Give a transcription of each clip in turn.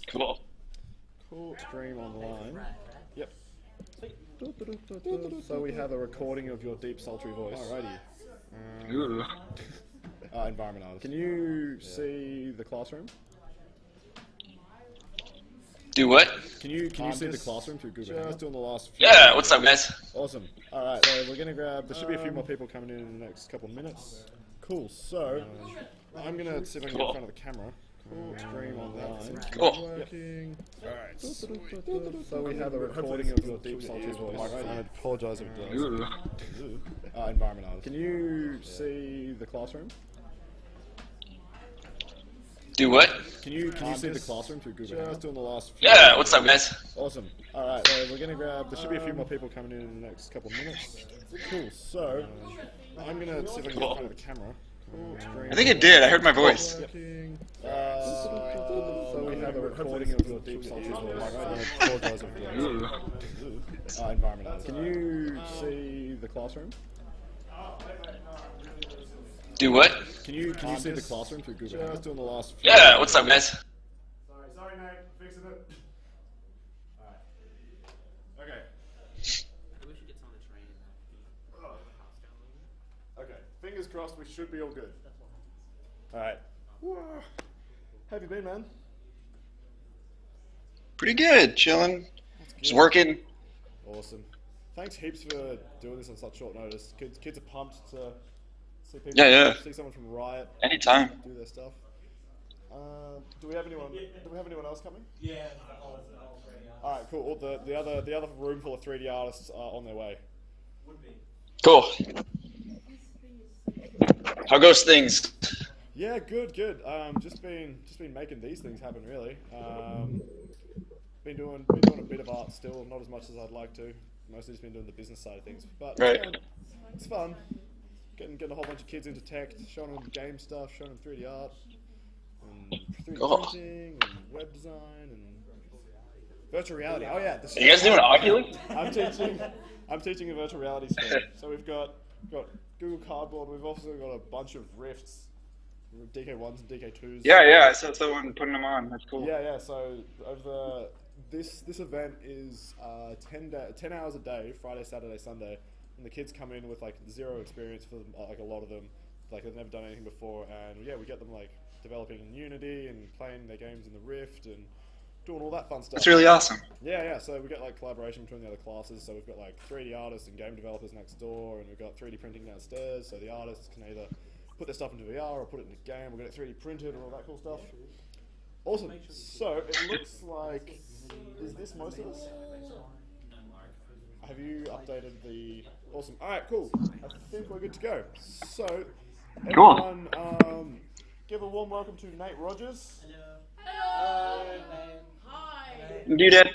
Cool. Cool. Stream online. Yep. So we have a recording of your deep, sultry voice. Alrighty. Environment. Can you see the classroom? Do what? Can you see the classroom through Google? Just doing the last few Yeah, what's up, guys? Awesome. Alright, so we're gonna grab, there should be a few more people coming in the next couple of minutes. Cool, so I'm gonna see if I can get in front of the camera. Cool. Stream online. Cool. Working. Alright. So we have a recording of your deep, sultry voice. I apologise if it does. Environment. Can you see the classroom? Do what? Can you see the classroom through Google? Just doing the last few Yeah, what's up, guys? Awesome. Alright, so we're gonna grab, there should be a few more people coming in the next couple of minutes. Cool, so I'm gonna see if I can get in front of the camera. I think it did. I heard my voice. So we have a recording of your deep, sultry voice. I apologise if it does. Environment. Can you see the classroom? Do what? Can you see the classroom through Google? Just doing the last few Yeah, what's up, guys? Sorry, Nate. Fixing it. Alright. Okay. I wish it gets on the train. Okay. Fingers crossed. We should be all good. All right. How have you been, man? Pretty good. Chilling. Just working. Awesome. Thanks heaps for doing this on such short notice. Kids are pumped to see people. Yeah. See someone from Riot. Anytime. Do their stuff. Do we have anyone? Do we have anyone else coming? Yeah. All right. Cool. All the other room full of 3D artists are on their way. Cool. How goes things? Yeah, good. Just been making these things happen, really. Been doing a bit of art still, not as much as I'd like to. Mostly just been doing the business side of things, but Right. It's fun. Getting a whole bunch of kids into tech, showing them game stuff, showing them 3D art, and 3D Cool. printing, and web design, and virtual reality. Oh yeah, Are you guys doing Oculus? I'm teaching a virtual reality stream. So we've got Google Cardboard. We've also got a bunch of Rifts, DK1s and DK2s. Yeah. I saw someone putting them on. That's cool. Yeah. So over this event is 10 hours a day, Friday, Saturday, Sunday, and the kids come in with like zero experience for them, like a lot of them, like they've never done anything before, and yeah, we get them like developing in Unity and playing their games in the Rift and doing all that fun stuff. That's really awesome. Yeah. So we get like collaboration between the other classes. So we've got like 3D artists and game developers next door, and we've got 3D printing downstairs. So the artists can either put their stuff into VR or put it in a game. We'll get it 3D printed and all that cool stuff. Awesome. So it looks like, is this most of us? Have you updated the? Awesome. All right, cool. I think we're good to go. So everyone, give a warm welcome to Nate Rogers. Hello. Do that.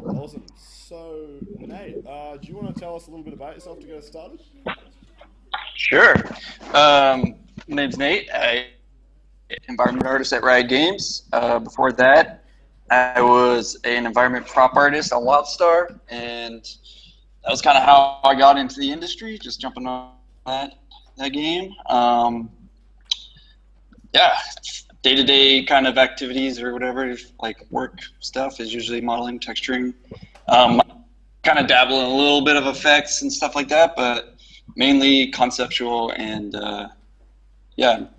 Awesome. So Nate, do you want to tell us a little bit about yourself to get us started? Sure. My name's Nate. I'm an environment artist at Riot Games. Before that, I was an environment prop artist on WildStar, and that was kind of how I got into the industry, just jumping on that game. Yeah, day-to-day kind of activities or whatever, like work stuff is usually modeling, texturing. Kind of dabble in a little bit of effects and stuff like that, but mainly conceptual and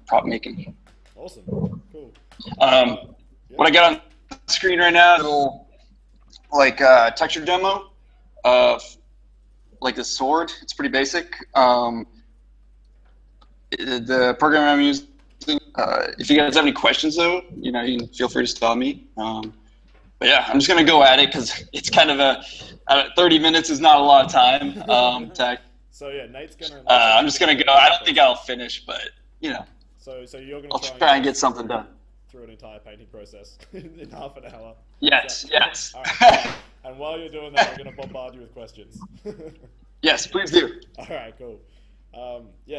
prop making. Awesome. Cool. What I got on screen right now is a little like texture demo of like the sword. It's pretty basic. The program I'm using. If you guys have any questions though, you can feel free to stop me. But yeah, I'm just gonna go at it because it's kind of 30 minutes is not a lot of time. So yeah, Nate's gonna. I'm just gonna go. I don't think I'll finish, but So you're gonna. I'll try and get something done through an entire painting process in half an hour. Yes. All right. And while you're doing that, we're gonna bombard you with questions. Yes, please do. All right, cool.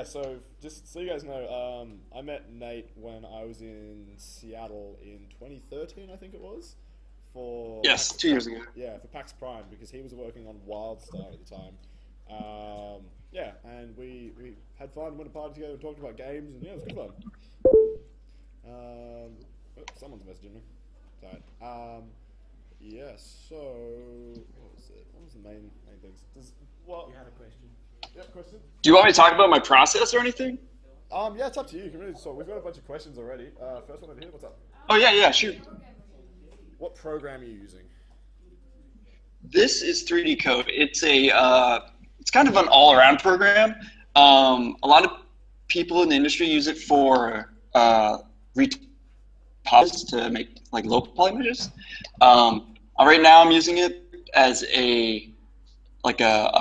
So just so you guys know, I met Nate when I was in Seattle in 2013, I think it was. Yes, 2 years ago. Yeah, for PAX Prime, because he was working on WildStar at the time. And we had fun, went to party together, and talked about games, and yeah, it was good fun. Someone's messaging me. that. Yeah. So what was it? What was the main things? Well, You had a question. yep. Question. Do you want me to talk about my process or anything? Yeah, it's up to you. You can really. So we've got a bunch of questions already. First one over here. What's up? Oh yeah, shoot. What program are you using? This is 3D Code. It's it's kind of an all-around program. A lot of people in the industry use it for pods to make like low poly images. Right now, I'm using it as a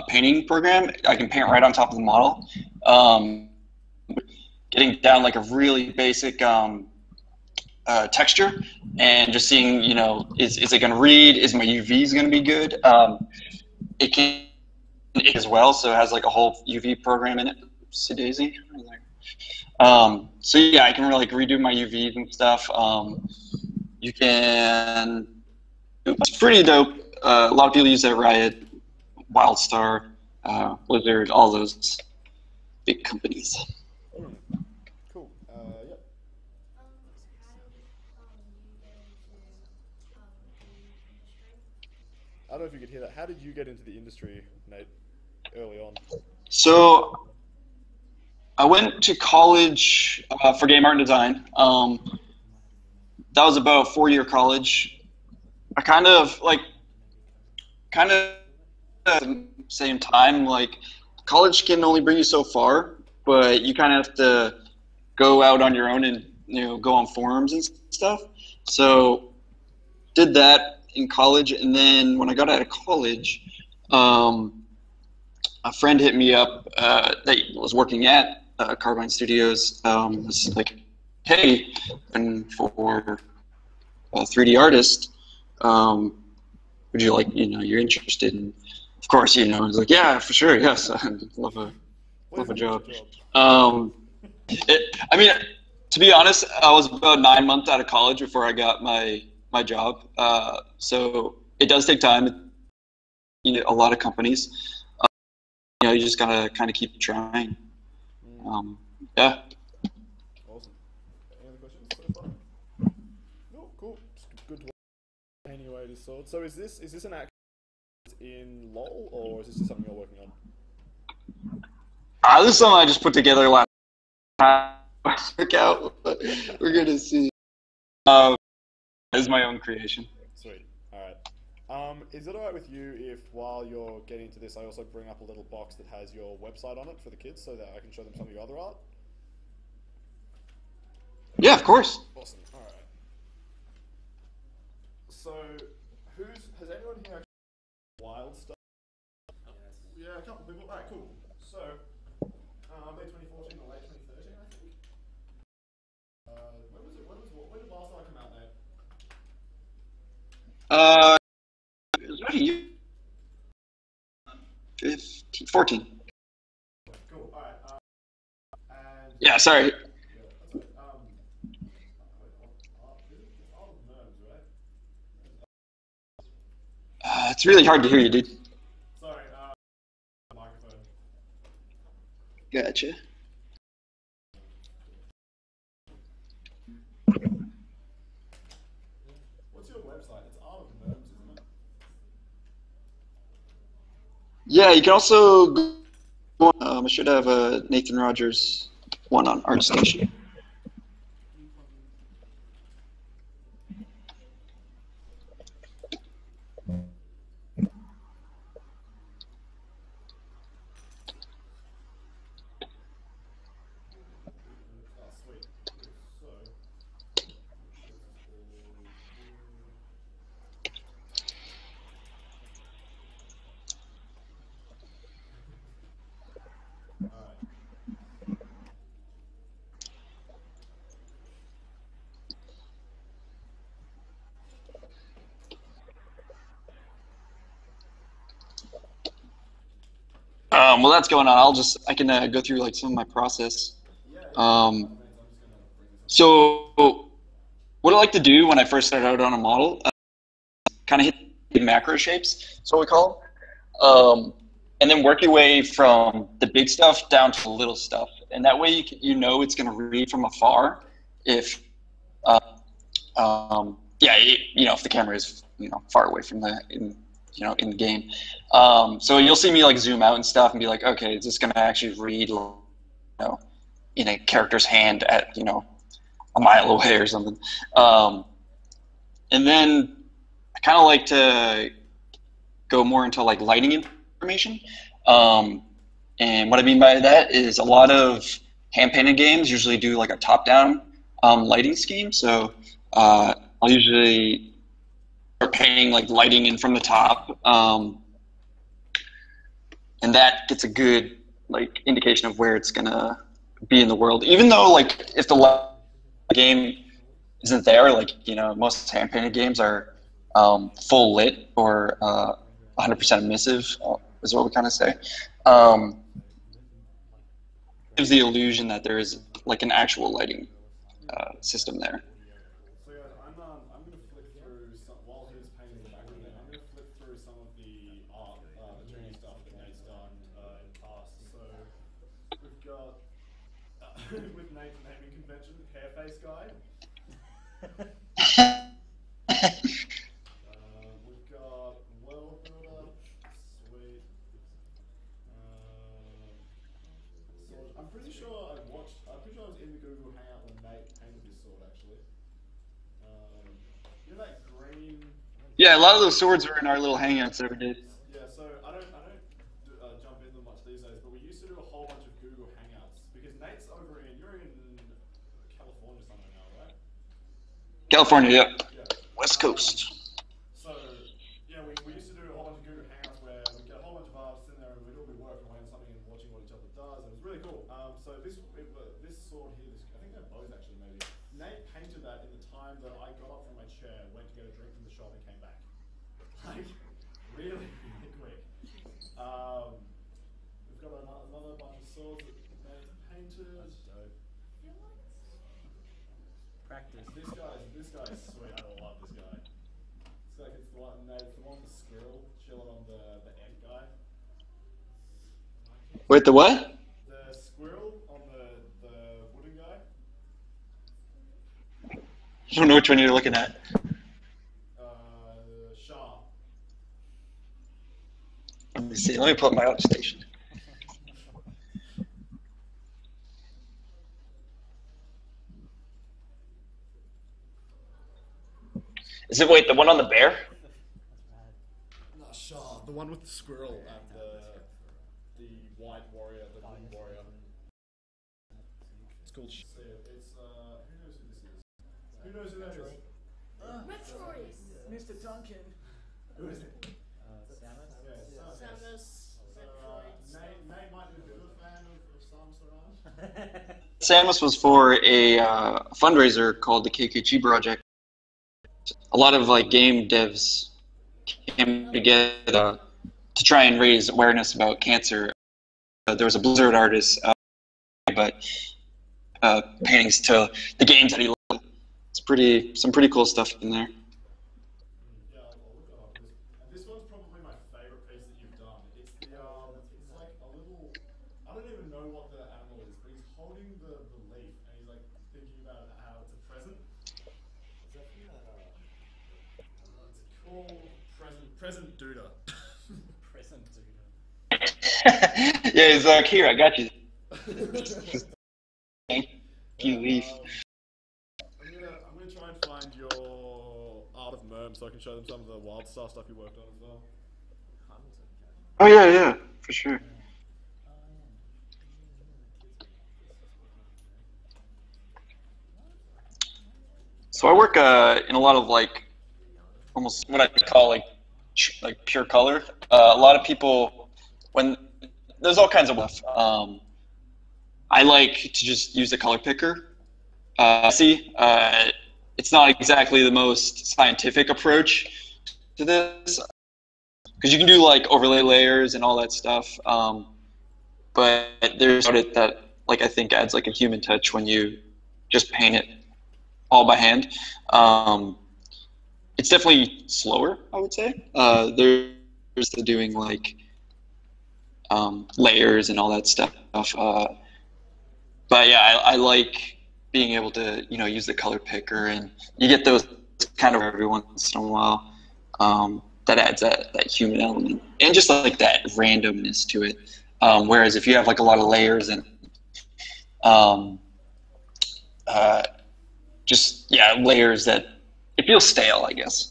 painting program. I can paint right on top of the model. Getting down like a really basic texture and just seeing, is it going to read? Is my UVs going to be good? It can as well, so it has like a whole UV program in it. Oopsie daisy. So yeah, I can really like redo my UVs and stuff. You can. It's pretty dope. A lot of people use that. Riot, WildStar, Blizzard, all those big companies. Cool. Yep. I don't know if you could hear that. How did you get into the industry, Nate, early on? So I went to college for game art and design. That was about a 4-year college. I kind of at the same time, like college can only bring you so far, but you kind of have to go out on your own and go on forums and stuff. So did that in college, and then when I got out of college, a friend hit me up that was working at Carbine Studios. Was like, hey, and for a 3D artist, would you like, you're interested in, of course, I was like, yeah, for sure, yes, I'd love a job. I mean, to be honest, I was about 9 months out of college before I got my job. So it does take time. A lot of companies. You just gotta kind of keep trying. Yeah. Awesome. Any other questions so far? No, cool. Just good to anyway. This sort. So is this an act in LOL, or is this just something you're working on? This is something I just put together last time. Work out. We're gonna see. It's my own creation. Sweet. All right. Is it alright with you if while you're getting into this, I also bring up a little box that has your website on it for the kids so that I can show them some of your other art? Yeah, of course. Awesome. All right. So, has anyone here actually wild stuff? Yeah, a couple people. All right, cool. So, late 2014 or late 2013, I think. When was it? When did last art come out, mate? It was about a year. 15, 14. Cool. All right. And Yeah, sorry. yeah, that's right. It's all nerves, right? It's really hard to hear you, dude. Sorry. Microphone. Gotcha. What's your website? It's Art of Nerves, isn't it? Yeah, you can also go I should have a Nathan Rogers one on ArtStation. Oh, sweet. So, Well, that's going on. I can go through like some of my process. So what I like to do when I first start out on a model, kind of hit the macro shapes, that's what we call them. And then work your way from the big stuff down to the little stuff. And that way you know it's going to read from afar if yeah, if the camera is far away from the in the game. So you'll see me like zoom out and stuff and be like, okay, is this gonna actually read in a character's hand at a mile away or something? And then I kind of like to go more into like lighting information. And what I mean by that is a lot of hand-painted games usually do like a top-down lighting scheme. So I'll usually start painting like lighting in from the top, and that gets a good like indication of where it's gonna be in the world. Even though like if the game isn't there, like most hand-painted games are full lit or 100% emissive, is what we kind of say. Gives the illusion that there is like an actual lighting system there. So yeah, I'm gonna flick through while he's painting the background there. I'm gonna flick through some of the art, the journey stuff that Nate's done in the past. So we've got with Nate's naming convention, Hairface Guy. We've got World Builder, sweet. I'm pretty sure I was in the Google Hangout when Nate painted this sword actually. That green. Yeah, a lot of those swords were in our little hangouts that we did. Yeah, so I don't jump into them much these days, but we used to do a whole bunch of Google Hangouts because Nate's you're in California somewhere now, right? California, yeah. West Coast. So yeah, we used to do a whole bunch of Google Hangouts where we get a whole bunch of artists in there and we'd all be working away on something and watching what each other does. It was really cool. So this sword here, I think they're bows actually maybe. Nate painted that in the time that I got up from my chair, went to get a drink from the shop, and came back. Like really, really quick. We've got another bunch of swords that Nate painted. Practice. This guy's sweet. I love this guy. It's like it's the one with the squirrel chilling on the egg guy. Wait, the what? The squirrel on the wooden guy. I don't know which one you're looking at. Shah. Let me see. Let me pull up my outstation. Is it the one on the bear? No, Shah. The one with the squirrel and the white warrior, the wooden warrior. It's called Shah. It's who knows who this is? Who knows who that is? Metroid! Mr. Duncan. Who is it? Samus? Yeah, Samus. Metroid. Nate might be a bit of a fan of Samus around. Samus was for a fundraiser called the KKG Project. A lot of like game devs came together to try and raise awareness about cancer. There was a Blizzard artist, but paintings to the games that he loved. It's some pretty cool stuff in there. Yeah, I'll look it up. This one's probably my favorite piece that you've done. It's like a little. I don't even know what the animal is, but he's holding the leaf and he's like thinking about how it's a present. Is that it's called present Duda. Present Duda. Yeah, he's like, here, I got you. Thank you, leaf. I'm gonna try and find your art of Merm so I can show them some of the wild star stuff you worked on as well. Oh yeah, for sure. So I work in a lot of like almost what I call like pure color. A lot of people, when there's all kinds of stuff. I like to just use the color picker. It's not exactly the most scientific approach to this, because you can do like overlay layers and all that stuff. But there's it that like I think adds like a human touch when you just paint it all by hand. It's definitely slower, I would say. There's the doing like layers and all that stuff. But yeah, I like being able to use the color picker, and you get those kind of every once in a while. That adds that human element and just like that randomness to it. Whereas if you have like a lot of layers and um, uh, just layers that it feels stale, I guess.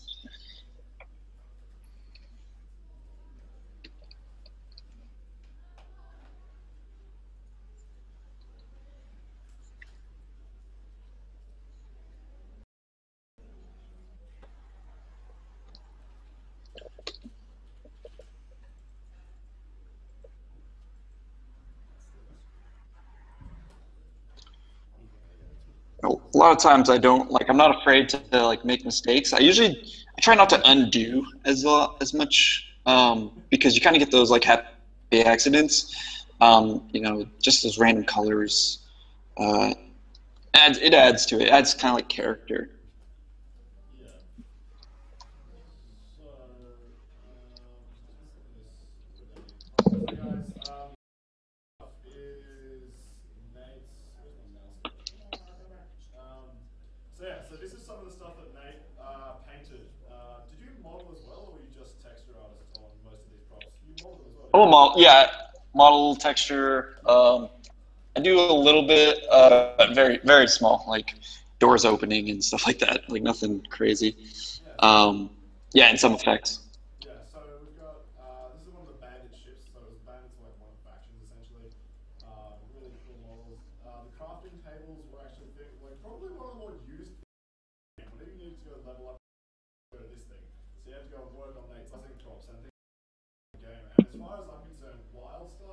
A lot of times I don't like. I'm not afraid to like make mistakes. I try not to undo as much because you kind of get those like happy accidents. Just those random colors. Uh, adds to it. It adds kind of like character. Yeah. So, just looking at this. Alright, so guys, is Nate's. Where's my mouse gone? So yeah, so this is some of the stuff that Nate painted. Did you model as well, or were you just texture artist on most of these props? You modeled them as well, didn't Oh, you? model texture. I do a little bit, very very small, like doors opening and stuff like that. Like nothing crazy. Yeah, so Um, yeah, and some effects. yeah, so we've got this is one of the bandit ships. So it was bandits were like one of the factions essentially. Really cool models. The crafting tables were actually like probably one of the more used. Whenever you need to go level up, go to this thing. So you have to go and work on Nate's housing props and things in the game. And as far as I'm concerned, Wildstar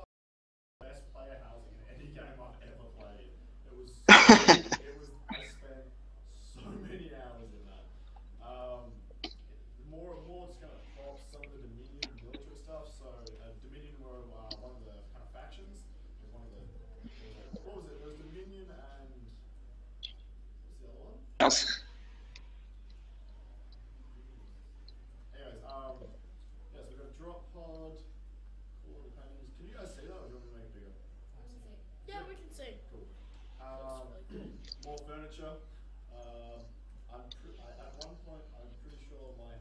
best player housing in any game I've ever played. It was it was I spent so many hours in that. Um, more just kind of props, some of the Dominion military stuff. So Dominion were one of the kind of factions. It was one of the what was it? There was Dominion and what's the other one? Yes. Anyways, yes, we've got a drop pod. Cool little paintings. Can you guys see that, or do you want me to make it bigger? Yeah, we can see. Cool. Looks really cool. More furniture. At one point, I'm pretty sure my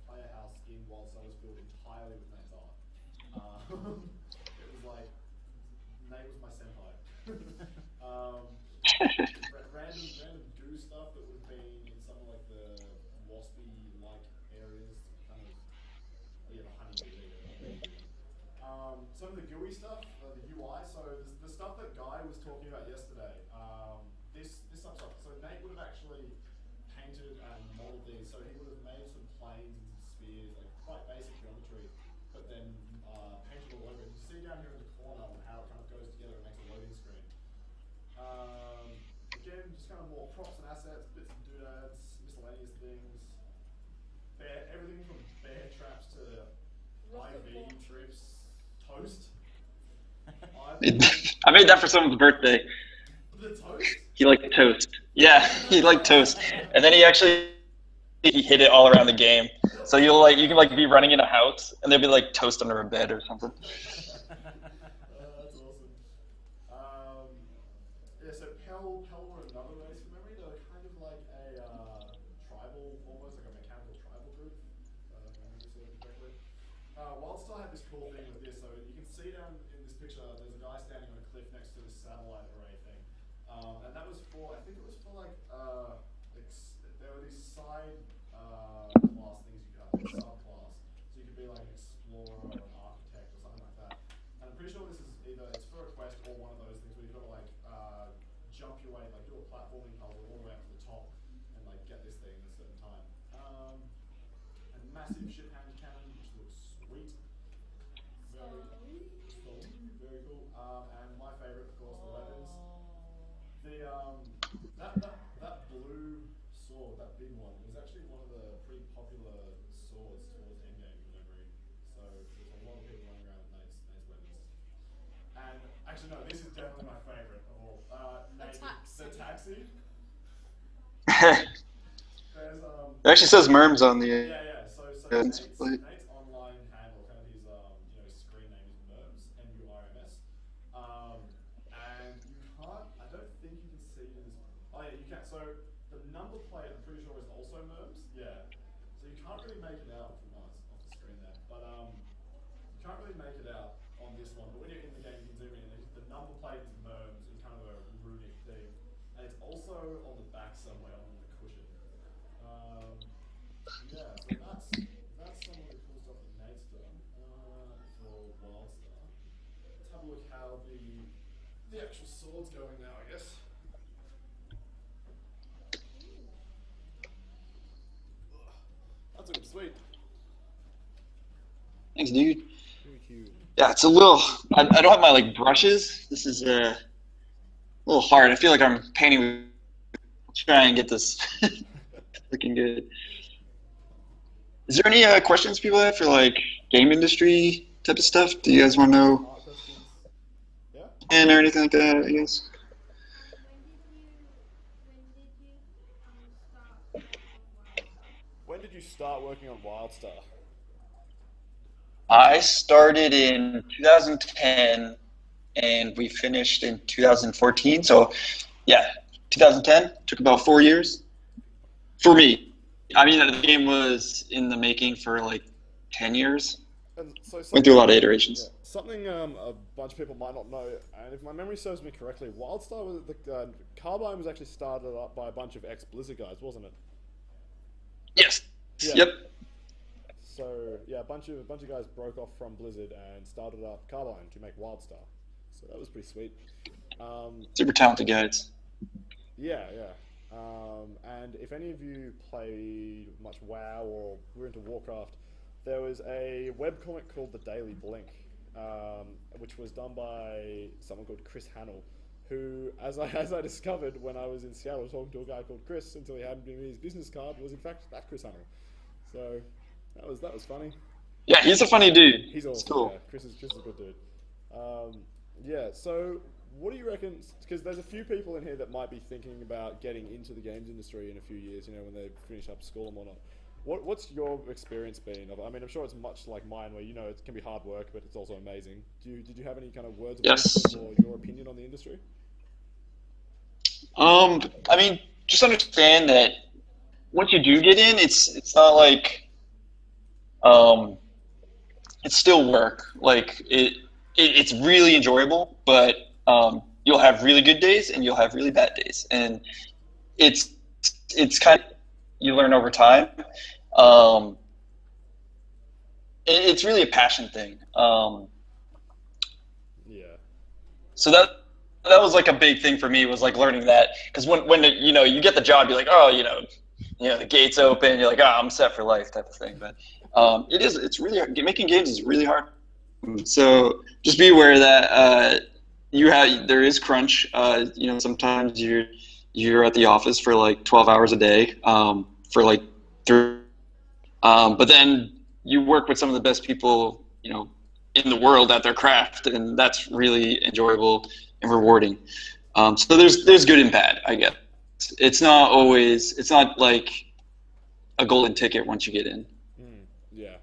player house in Wildstar was filled entirely with Nate's art. It was like Nate was my senpai. Random do stuff that would have been in some of like the waspy like areas, kind of the honeybee. There you go, honeybee. Some of the GUI stuff, the UI. So the stuff that Guy was talking about yesterday. This type of stuff. So Nate would have actually painted and modeled these. So he would have made some planes and some spheres, like quite basic geometry, but then painted all over it. You see down here in the corner how it kind of goes together and makes a loading screen. Again, just kind of more props and assets, bits and doodads, miscellaneous things. Everything from bear traps to Rocket IV launch. trips, toast. I've I made that for someone's birthday. the toast. He liked toast. Yeah, he liked toast, and then he hid it all around the game. So you can like be running in a house, and there'll be like toast under a bed or something. That's awesome. Um, yeah, so Pell were another race from memory. They were kind of like a tribal, almost like a mechanical tribal group, if my memory serves me correctly. Wildstar had this cool thing with this, so you can see down in this picture, there's a guy standing on a cliff next to this satellite array thing, and that was for, I think it was for like, there were these side class things you could have, like a subclass, so you could be like an explorer or an architect or something like that. And I'm pretty sure this is it's for a quest or one of those things where you've got to like jump your way, like do a platforming puzzle all the way up to the top and like get this thing in a certain time. A massive ship hand cannon, which looks sweet. Very, very cool. And my favorite, of course, the weapons. The that blue sword, that big one, was actually one of the pretty popular swords towards endgame from memory. So there's a lot of people running around with Nate's weapons. And actually, no, this is definitely my favorite of all. The taxi. There's It actually says Merms on the. yeah, yeah. So Ends, Nate's online handle, kind of his screen name is Merms, MURMS. And you can't. I don't think you can see it in this. Oh yeah, you can. So the number plate, I'm pretty sure, is also Merms. make it out from us off the screen there, but you can't really make it out on this one. But when you're in the game, you can zoom in, and the number plate is merged in kind of a runic thing, and it's also on the back somewhere on the cushion. Yeah, so that's some of the cool stuff that Nate's done for Wildstar. Let's have a look how the actual sword's going now, I guess. That's looking sweet. Thanks, dude. Very cute. Yeah, it's a little. I don't have my like brushes. This is a little hard. I feel like I'm painting with. Try and get this looking good. Is there any questions people have for like game industry type of stuff? Do you guys want to know Art questions? Yeah? and or anything like that? I guess. When did you start working on Wildstar? I started in 2010 and we finished in 2014. So, yeah, 2010 took about 4 years for me. I mean, the game was in the making for like 10 years. And so Went through a lot of iterations. yeah, something a bunch of people might not know, and if my memory serves me correctly, Wildstar was Carbine was actually started up by a bunch of ex-Blizzard guys, wasn't it? Yes. Yeah. Yep. So yeah, a bunch of guys broke off from Blizzard and started up Carbine to make Wildstar. So that was pretty sweet. Super talented guys. Yeah, yeah. And if any of you played much WoW or were into Warcraft, there was a webcomic called The Daily Blink, which was done by someone called Chris Hannell, who, as I discovered when I was in Seattle talking to a guy called Chris until he handed me his business card, was in fact that Chris Hannell. So that was funny. Yeah, he's a funny dude. He's awesome. It's cool. Yeah, Chris is a good dude. Yeah, so what do you reckon? Because there's a few people in here that might be thinking about getting into the games industry in a few years. You know, when they finish up school and whatnot. What's your experience been? I mean, I'm sure it's much like mine, where it can be hard work, but it's also amazing. Did you have any kind of words of wisdom or your opinion on the industry? I mean, just understand that once you do get in, it's not like it's still work. Like it's really enjoyable, but you'll have really good days and you'll have really bad days, and it's kind of, you learn over time. It's really a passion thing. Yeah. So that was like a big thing for me, was like learning that, because when you get the job, you're like, oh, the gates open, you're like, oh, I'm set for life type of thing. But it's really hard. Making games is really hard. So just be aware that there is crunch. Sometimes you're at the office for like 12 hours a day for like 3. But then you work with some of the best people in the world at their craft, and that's really enjoyable and rewarding. So there's good and bad, I guess. It's not like a golden ticket once you get in. Yeah.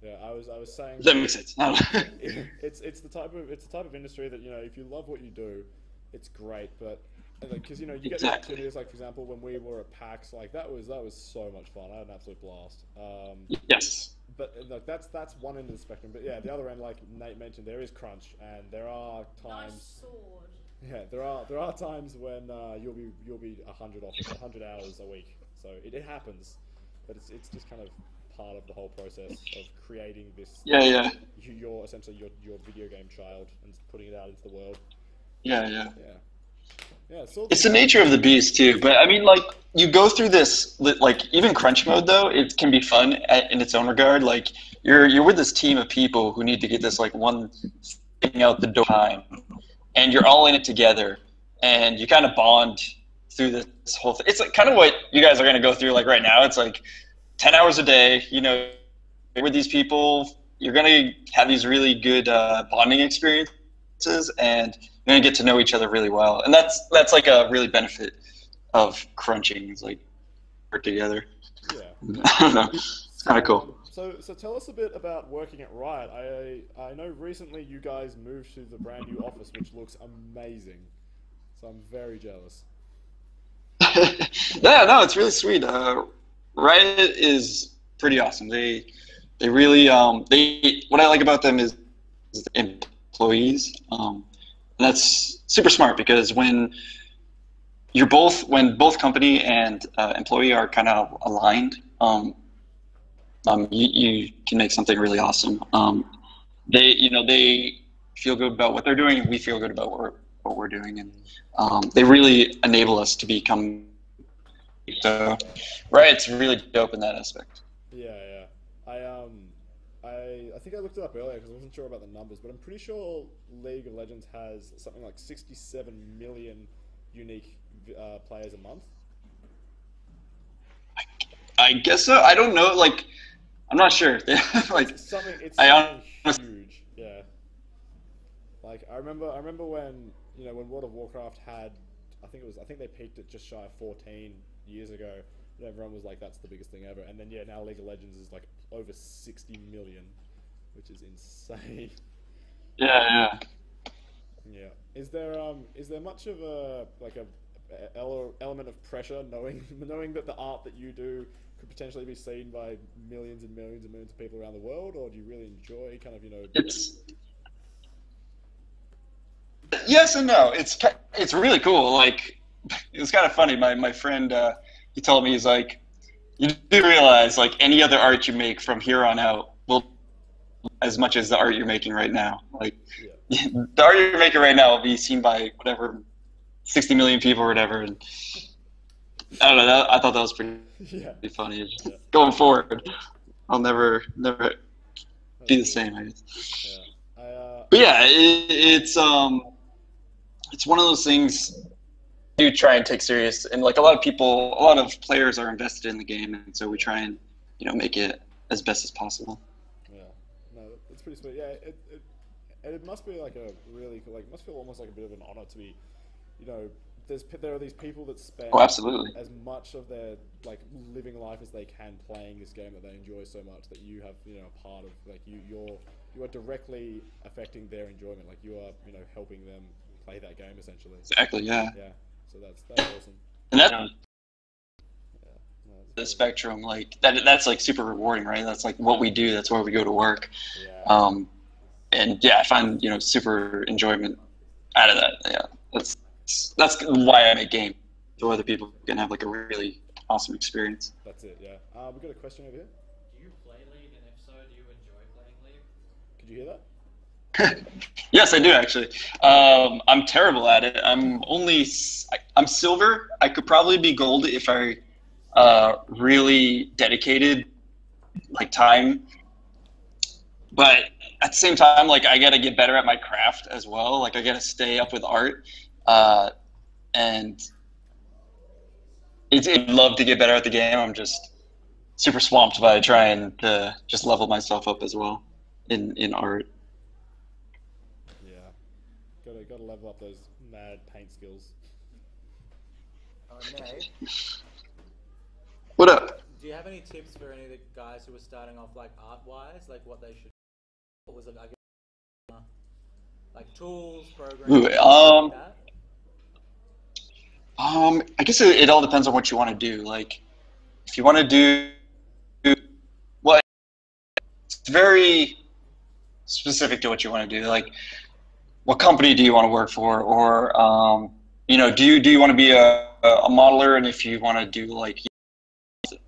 Yeah, I was saying. Does that make sense? It's the type of industry that if you love what you do, it's great. But because you get the opportunities, like for example, when we were at PAX, like that was so much fun. I had an absolute blast. Yes. But like that's one end of the spectrum. But yeah, the other end, like Nate mentioned, there is crunch, and there are times. Nice sword. Yeah, there are times when you'll be 100 hours a week. So it happens, but it's just kind of part of the whole process of creating this. Yeah. You're essentially your video game child and putting it out into the world. Yeah. Yeah, so it's the nature of the beast too. But I mean, like, you go through this, like, even crunch mode though, it can be fun in its own regard. Like, you're with this team of people who need to get this like one thing out the door time, and you're all in it together, and you kind of bond through this whole thing. It's like kind of what you guys are going to go through like right now. It's like 10 hours a day, with these people, you're going to have these really good bonding experiences, and you're going to get to know each other really well. And that's like a really benefit of crunching, is like work together. Yeah. I don't know. It's kind of cool. So tell us a bit about working at Riot. I know recently you guys moved to the brand new office, which looks amazing. So I'm very jealous. Yeah, no, it's really sweet. Riot is pretty awesome. They really they what I like about them is the employees. And that's super smart because when both company and employee are kind of aligned, you can make something really awesome. They feel good about what they're doing, and we feel good about what we're doing, and they really enable us to become. So, right, it's really dope in that aspect. Yeah, yeah. I think I looked it up earlier because I wasn't sure about the numbers, but I'm pretty sure League of Legends has something like 67 million unique players a month. I guess so. I don't know. Like, I'm not sure. Like, It's I something huge. Yeah. Like I remember when when World of Warcraft had, I think they peaked at just shy of 14 years ago. And everyone was like, that's the biggest thing ever. And then yeah, now League of Legends is like over 60 million, which is insane. yeah. Yeah. Is there much of a element of pressure knowing that the art that you do could potentially be seen by millions and millions and millions of people around the world, or do you really enjoy kind of It's yes and no. It's really cool. Like, it was kind of funny. My friend he told me, he's like, you do realize like any other art you make from here on out will as much as the art you're making right now. Like, yeah. the art you're making right now will be seen by whatever 60 million people or whatever. And I don't know. I thought that was pretty Yeah. funny. Yeah. Going forward, I'll never be the same, I guess. Yeah. But yeah, it's one of those things I do try and take serious, and like a lot of players are invested in the game, and so we try and make it as best as possible. Yeah. No, it's pretty sweet. Yeah. It must be like a really cool, like, it must feel almost like a bit of an honor to be, there are these people that spend Oh, absolutely. as much of their like living life as they can playing this game that they enjoy so much that you have a part of, like, you are directly affecting their enjoyment, like you are helping them play that game essentially. Exactly. Yeah. Yeah, so that's awesome. And that's Yeah, no, the it's spectrum. Like that's like super rewarding, right? That's like what we do. That's why we go to work. great. Yeah, And yeah, I find super enjoyment out of that. Yeah, that's why I make games, so other people can have like a really awesome experience. that's it. Yeah, we got a question over here. Do you play League, and if so, do you enjoy playing League? Could you hear that? Yes, I do actually. I'm terrible at it. I'm silver. I could probably be gold if I really dedicated like time. But at the same time, like, I gotta get better at my craft as well. Like, I gotta stay up with art, and I'd love to get better at the game. I'm just super swamped by trying to just level myself up as well in art. Yeah, gotta level up those mad paint skills. Nate, What up? do you have any tips for any of the guys who are starting off like art-wise, like what they should? What was it? I guess, like tools, programs, Ooh, like that? I guess it all depends on what you want to do. Like, if you want to do, well, it's very specific to what you want to do. Like, what company do you want to work for, or do you want to be a modeler? And if you want to do like,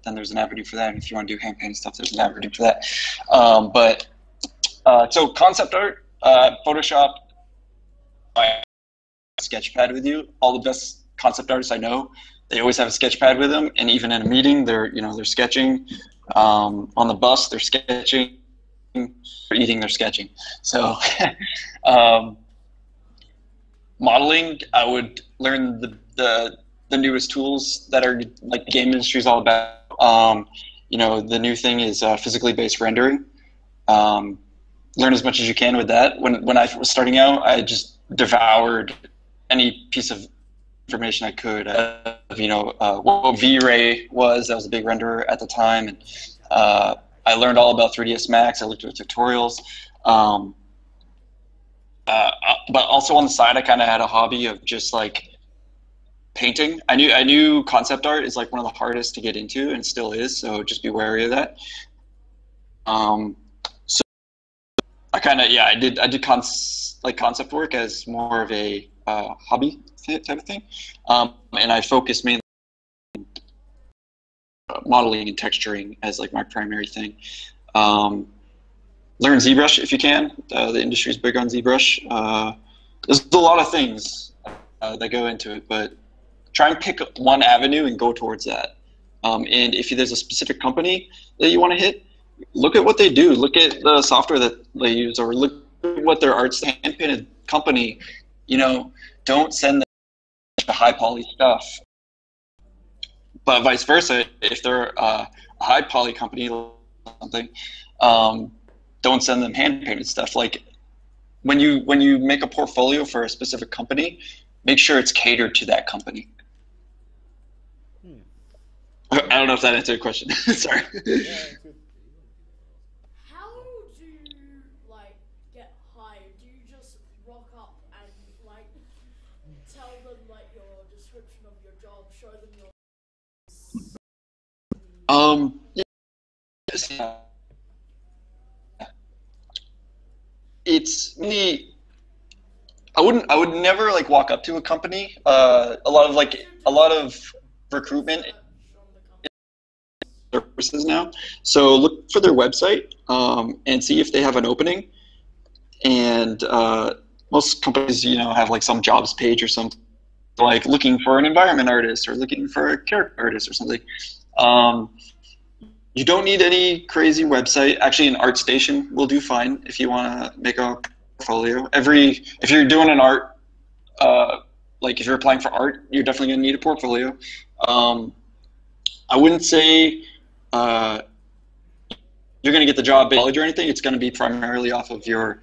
then there's an avenue for that. And if you want to do hand painting stuff, there's an avenue for that. So concept art, Photoshop, sketchpad with you. All the best concept artists I know, they always have a sketchpad with them, and even in a meeting, they're sketching. On the bus, they're sketching. They're eating, they're sketching. So, modeling, I would learn the newest tools that are like the game industry is all about. The new thing is physically based rendering. Learn as much as you can with that. When I was starting out, I just devoured any piece of information I could. What V-Ray was. That was a big renderer at the time, and I learned all about 3ds Max. I looked at tutorials. But also on the side, I kind of had a hobby of just like painting. I knew concept art is like one of the hardest to get into, and still is. So just be wary of that. So I kind of I did concept work as more of a hobby type of thing, and I focused mainly on modeling and texturing as like my primary thing. Learn ZBrush if you can. The industry is big on ZBrush. There's a lot of things that go into it, but try and pick one avenue and go towards that. And if there's a specific company that you want to hit, look at what they do. Look at the software that they use, or look at what their art's hand painted company. Don't send them the high poly stuff. But vice versa, if they're a high poly company or something, don't send them hand painted stuff. Like when you make a portfolio for a specific company, make sure it's catered to that company. I don't know if that answered your question. Sorry. How do you like get hired? Do you just rock up and like tell them like your description of your job, show them your Yes, it's me. I would never like walk up to a company. A lot of recruitment search on the company? services now. So look for their website and see if they have an opening. And most companies, have like some jobs page or something, like looking for an environment artist or looking for a character artist or something. You don't need any crazy website. Actually, an ArtStation will do fine if you want to make a portfolio. If you're doing an art, like if you're applying for art, you're definitely going to need a portfolio. I wouldn't say you're going to get the job by college or anything. It's going to be primarily off of your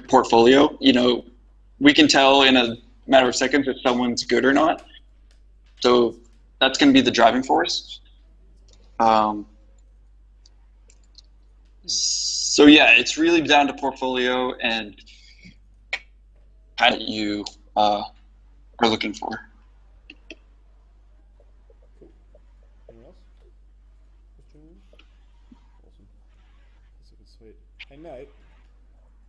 portfolio. We can tell in a matter of seconds if someone's good or not. So that's going to be the driving force. So yeah, it's really down to portfolio and kind of you are looking for. Cool. Anyone else? Questions? Awesome. That's super sweet. Hey Nate,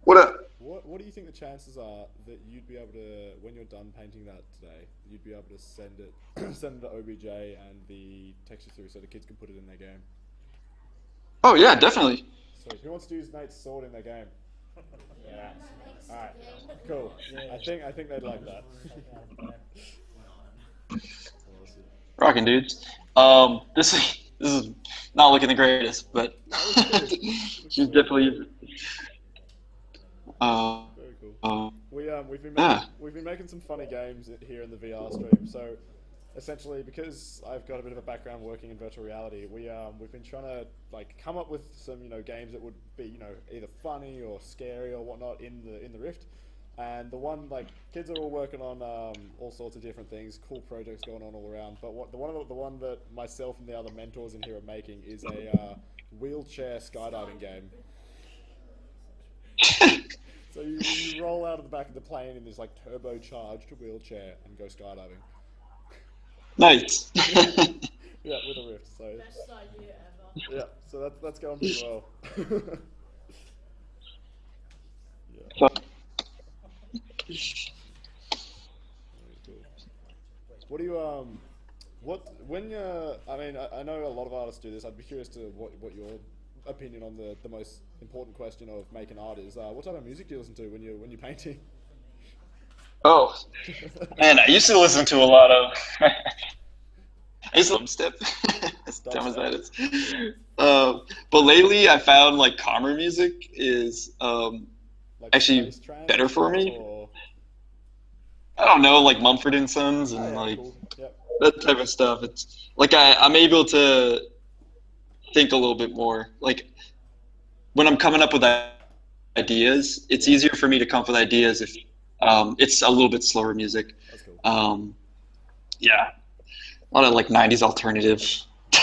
What up? what do you think the chances are that you'd be able to, when you're done painting that today, you'd be able to send it, send the OBJ and the texture through so the kids can put it in their game? Oh yeah, definitely. So who wants to use Nate's sword in their game? Yeah. All right. Cool. I think they'd like that. Awesome. Rocking dudes. This is not looking the greatest, but she's definitely. Very cool. We've been making some funny games here in the VR stream. So essentially, because I've got a bit of a background working in virtual reality, we've been trying to like come up with some games that would be either funny or scary or whatnot in the Rift. And the kids are all working on all sorts of different things, cool projects going on all around. But the one that myself and the other mentors in here are making is a wheelchair skydiving game. So you roll out of the back of the plane in this like turbocharged wheelchair and go skydiving. Nice. Yeah, with a Rift. So Best idea ever. yeah, so that's going pretty well. So, Very cool. What do you I know a lot of artists do this. I'd be curious to what your opinion on the most important question of making art is. What type of music do you listen to when you're painting? oh man, I used to listen to a lot of. I used to dubstep, as dumb as that is. But lately, I found like calmer music is Like actually space trance better for me. or- I don't know, like Mumford and Sons and Oh, yeah, like cool. Yep. that type of stuff. It's like I'm able to think a little bit more. Like when I'm coming up with ideas, it's easier for me to come up with ideas if it's a little bit slower music. That's cool. Yeah, a lot of like '90s alternative.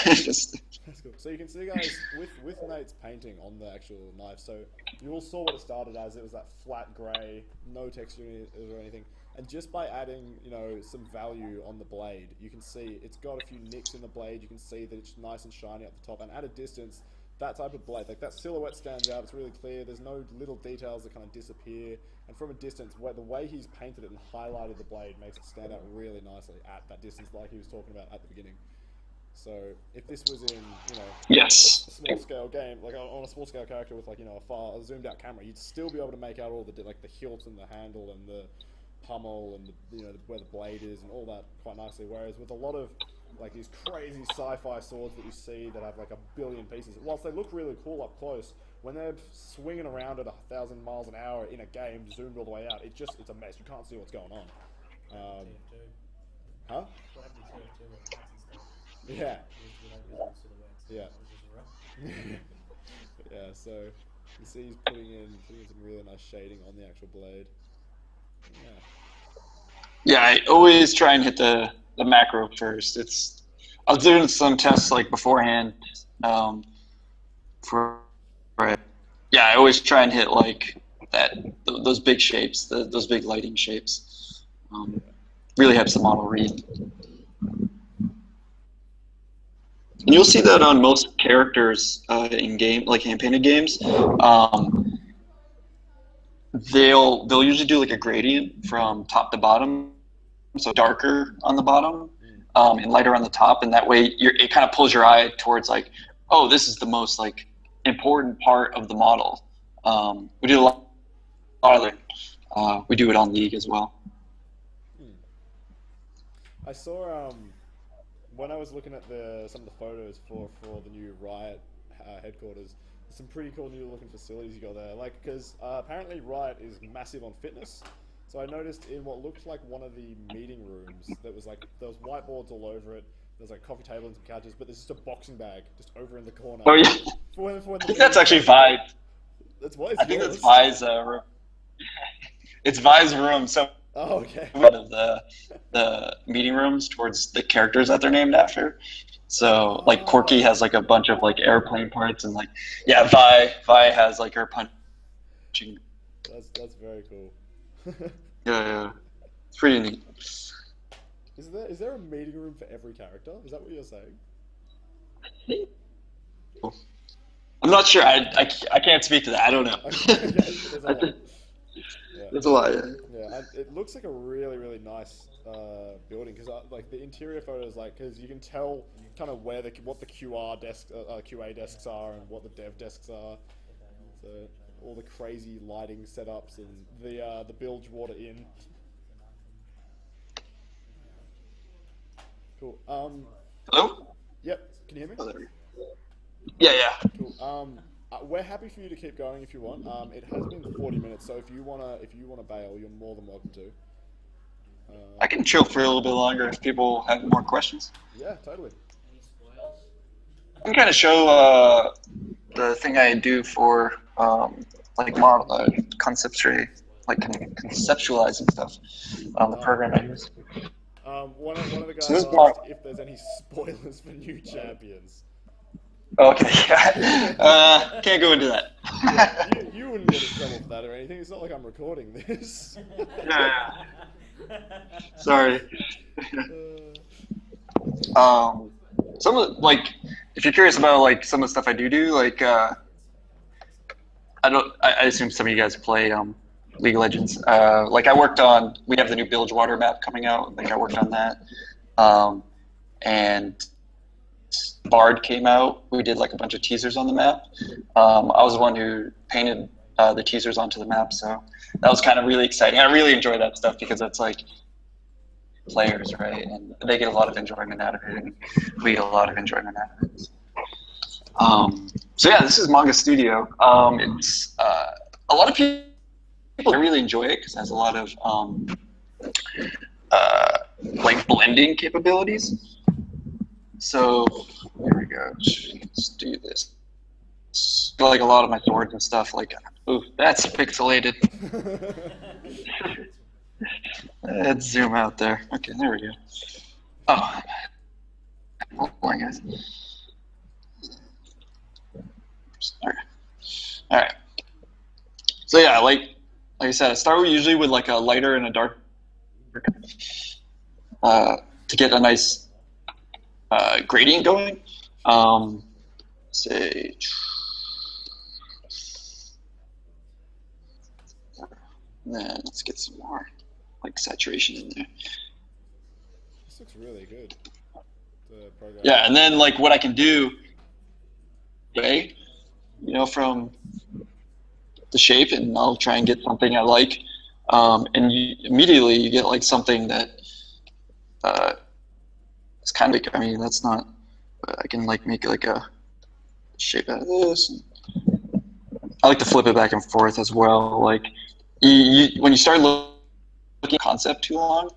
Just, That's cool. So you can see, guys, with Nate's painting on the actual knife. So you all saw what it started as. It was that flat grey, no texture or anything. And just by adding, you know, some value on the blade, you can see it's got a few nicks in the blade. You can see that it's nice and shiny at the top. And at a distance, that type of blade, like that silhouette stands out. It's really clear. There's no little details that kind of disappear. And from a distance, the way he's painted it and highlighted the blade makes it stand out really nicely at that distance, like he was talking about at the beginning. So if this was in, you know, Yes. a small scale game, like on a small scale character with like, you know, a zoomed out camera, you'd still be able to make out all the like the hilt and the handle and the pummel and the, you know, where the blade is and all that quite nicely. Whereas with a lot of like these crazy sci-fi swords that you see that have like 1 billion pieces, whilst they look really cool up close, when they're swinging around at 1,000 miles an hour in a game, zoomed all the way out, it's a mess. You can't see what's going on. Huh? Yeah. Yeah. Yeah. So you see, he's putting in some really nice shading on the actual blade. Yeah. Yeah, I always try and hit the macro first. I was doing some tests like beforehand. Yeah, I always try and hit like those big shapes, those big lighting shapes. Really helps the model read. And you'll see that on most characters in game, like hand painted games. They'll usually do like a gradient from top to bottom, so darker on the bottom and lighter on the top, and that way it kind of pulls your eye towards like, oh, this is the most like important part of the model. We do a lot of it. We do it on League as well. I saw when I was looking at some of the photos for the new Riot headquarters, some pretty cool new looking facilities you got there. Like, because apparently Riot is massive on fitness. So I noticed in what looked like one of the meeting rooms, there was whiteboards all over it. There's like a coffee table and some couches, but there's just a boxing bag just over in the corner. Oh yeah, for I think that's actually Vi. That's what? I think that's Vi's room. It's Vi's room. So oh, okay. One of the meeting rooms towards the characters that they're named after. So like Corky has like a bunch of like airplane parts, and like Vi has like her punching. That's very cool. Yeah, it's pretty neat. Is there a meeting room for every character? Is that what you're saying? I'm not sure. I can't speak to that. I don't know. There's a lot. Yeah, it looks like a really, really nice building because like the interior photos, like because you can tell kind of what the QA desks are and what the dev desks are. So all the crazy lighting setups and the bilge water in. Cool. Hello? Yep. Can you hear me? Oh, there we go. Yeah. Cool. We're happy for you to keep going if you want. It has been 40 minutes, so if you wanna bail, you're more than welcome to. I can chill for a little bit longer if people have more questions. Yeah, totally. Any spoils? I can kind of show the thing I do for like model conceptualizing stuff on the program I use. One of the guys So asked if there's any spoilers for new champions. Okay, yeah. Can't go into that. Yeah, you wouldn't get in trouble for that or anything. It's not like I'm recording this. Yeah. Sorry. Some of like, if you're curious about like some of the stuff I do, like I assume some of you guys play League of Legends. Like we have the new Bilgewater map coming out. Like I worked on that, and Bard came out. We did like a bunch of teasers on the map. I was the one who painted the teasers onto the map, so that was kind of really exciting. I really enjoy that stuff because it's like players, right? And they get a lot of enjoyment out of it, and we get a lot of enjoyment out of it. So yeah, this is Manga Studio. It's a lot of people really enjoy it because it has a lot of like blending capabilities. So here we go. Let's do this. Like a lot of my swords and stuff. Like, ooh, that's pixelated. Let's zoom out there. Okay, there we go. Oh, hold on, guys. All right. So yeah, like I said, I start usually with like a lighter and a darker to get a nice gradient going. Say, then let's get some more like saturation in there. This looks really good. The program. Yeah, and then like what I can do, okay, you know, from the shape, and I'll try and get something I like, and immediately you get like something that is kind of, I mean, that's not, I can like make like a shape out of this. I like to flip it back and forth as well. Like when you start looking at concept too long,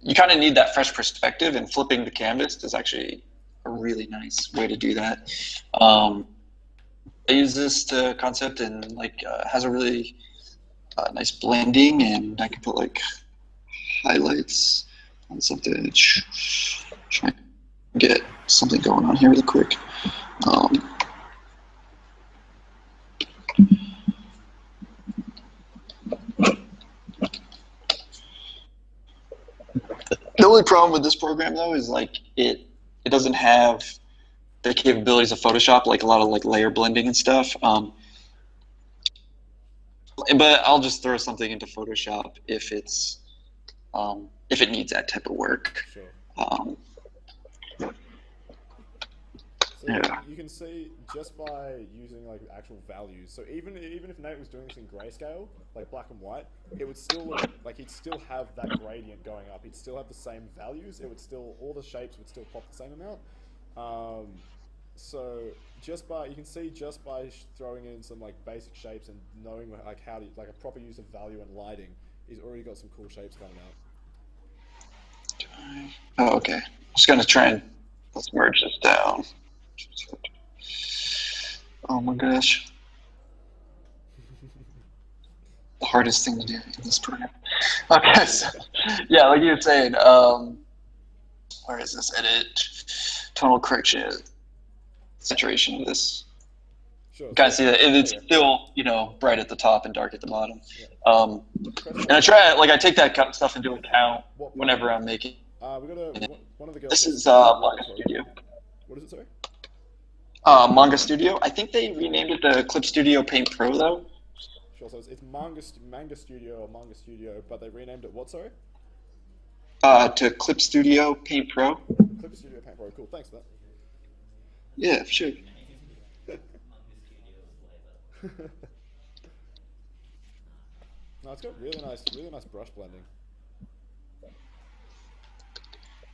you kind of need that fresh perspective, and flipping the canvas is actually a really nice way to do that. I use this to concept, and like has a really nice blending, and I can put like highlights on something. Try and get something going on here really quick. The only problem with this program though is like it doesn't have the capabilities of Photoshop, like a lot of like layer blending and stuff. But I'll just throw something into Photoshop if it needs that type of work. Sure. So Yeah. you can see just by using like actual values. So even if Nate was doing this in grayscale, like black and white, it would still look like he'd still have that gradient going up. He'd still have the same values. It would still, all the shapes would still pop the same amount. So you can see just by throwing in some like basic shapes and knowing like how to, like a proper use of value and lighting, he's already got some cool shapes coming out. Oh, okay. I'm just gonna try and let's merge this down. Oh my gosh. The hardest thing to do in this program. Okay, so yeah, like you were saying, where is this? Edit, tonal correction, saturation of this. Sure. You kind of see that it's still, you know, bright at the top and dark at the bottom. And I try, like, I take that kind of stuff into account whenever I'm making. We got one of the girls. This is Manga Studio. What is it, sorry? Manga Studio. I think they renamed it the Clip Studio Paint Pro though. Sure. So it's Manga Studio or Manga Studio, but they renamed it what? Sorry. To Clip Studio Paint Pro. Clip Studio Paint Pro. Cool. Thanks for that. Yeah, for sure. No, it's got really nice brush blending.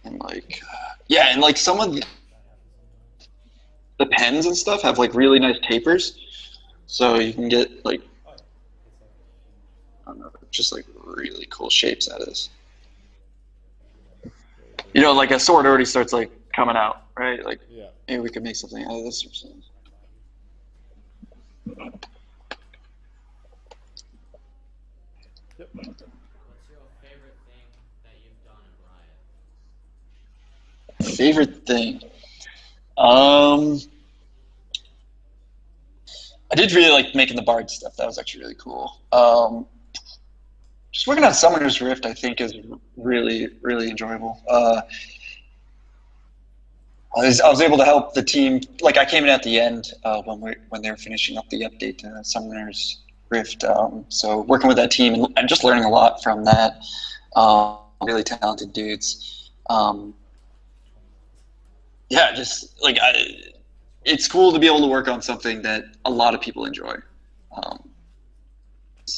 And like, yeah, and like some of the pens and stuff have like really nice tapers, so you can get like, I don't know, just like really cool shapes out of this. You know, like a sword already starts like coming out, right? Like, Yeah. maybe we could make something out of this or something. Yep. What's your favorite thing that you've done in Riot? Favorite thing. I did really like making the bard stuff. That was actually really cool. Just working on Summoner's Rift, I think, is really, really enjoyable. I was able to help the team. Like, I came in at the end when they were finishing up the update to Summoner's Rift. So working with that team and just learning a lot from that. Really talented dudes. Yeah, just like it's cool to be able to work on something that a lot of people enjoy.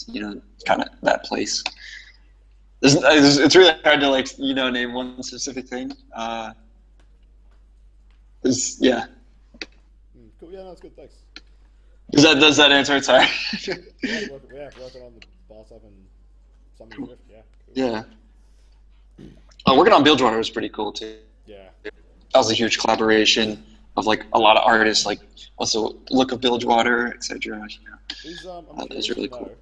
You know, kind of that place. It's really hard to like, you know, name one specific thing. Yeah. Cool. Yeah, no, it's good. Thanks. Does that answer it? Sorry. Working on the bar stuff and Summoner's Rift. Yeah. Cool. Yeah. Working on Bilgewater was pretty cool too. Yeah. That was a huge collaboration of like a lot of artists, like what's the look of Bilgewater, etc. That was really cool.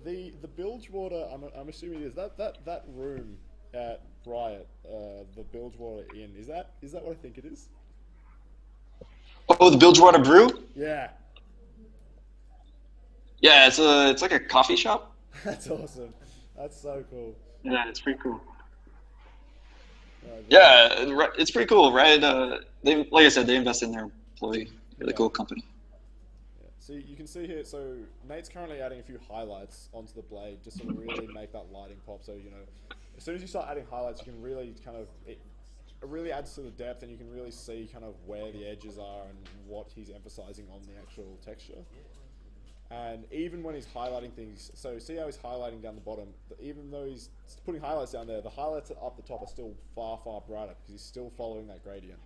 The Bilgewater, I'm assuming is that room at Riot, the Bilgewater Inn. Is that what I think it is? Oh, the Bilgewater Brew? Yeah. Yeah, it's like a coffee shop. That's awesome. That's so cool. Yeah, it's pretty cool. Very cool. Yeah, it's pretty cool, right? They, like I said, they invest in their employee. Really Yeah. cool company. Yeah. So you can see here. So Nate's currently adding a few highlights onto the blade just to really make that lighting pop. So as soon as you start adding highlights, you can really kind of it really adds to the depth, and you can really see kind of where the edges are and what he's emphasizing on the actual texture. And even when he's highlighting things, so see how he's highlighting down the bottom, even though he's putting highlights down there, the highlights up the top are still far, far brighter because he's still following that gradient.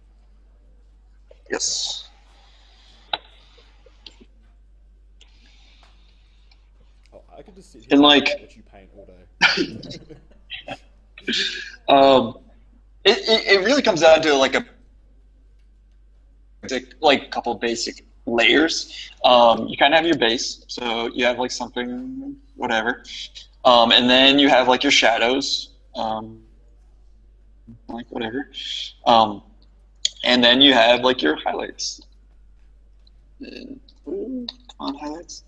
Yes. Oh, I could just sit here And and like, watch you paint all day. um, it really comes down to like a couple basic layers. You kind of have your base, so you have like something, whatever, and then you have like your shadows, like whatever, and then you have like your highlights. Come on, highlights.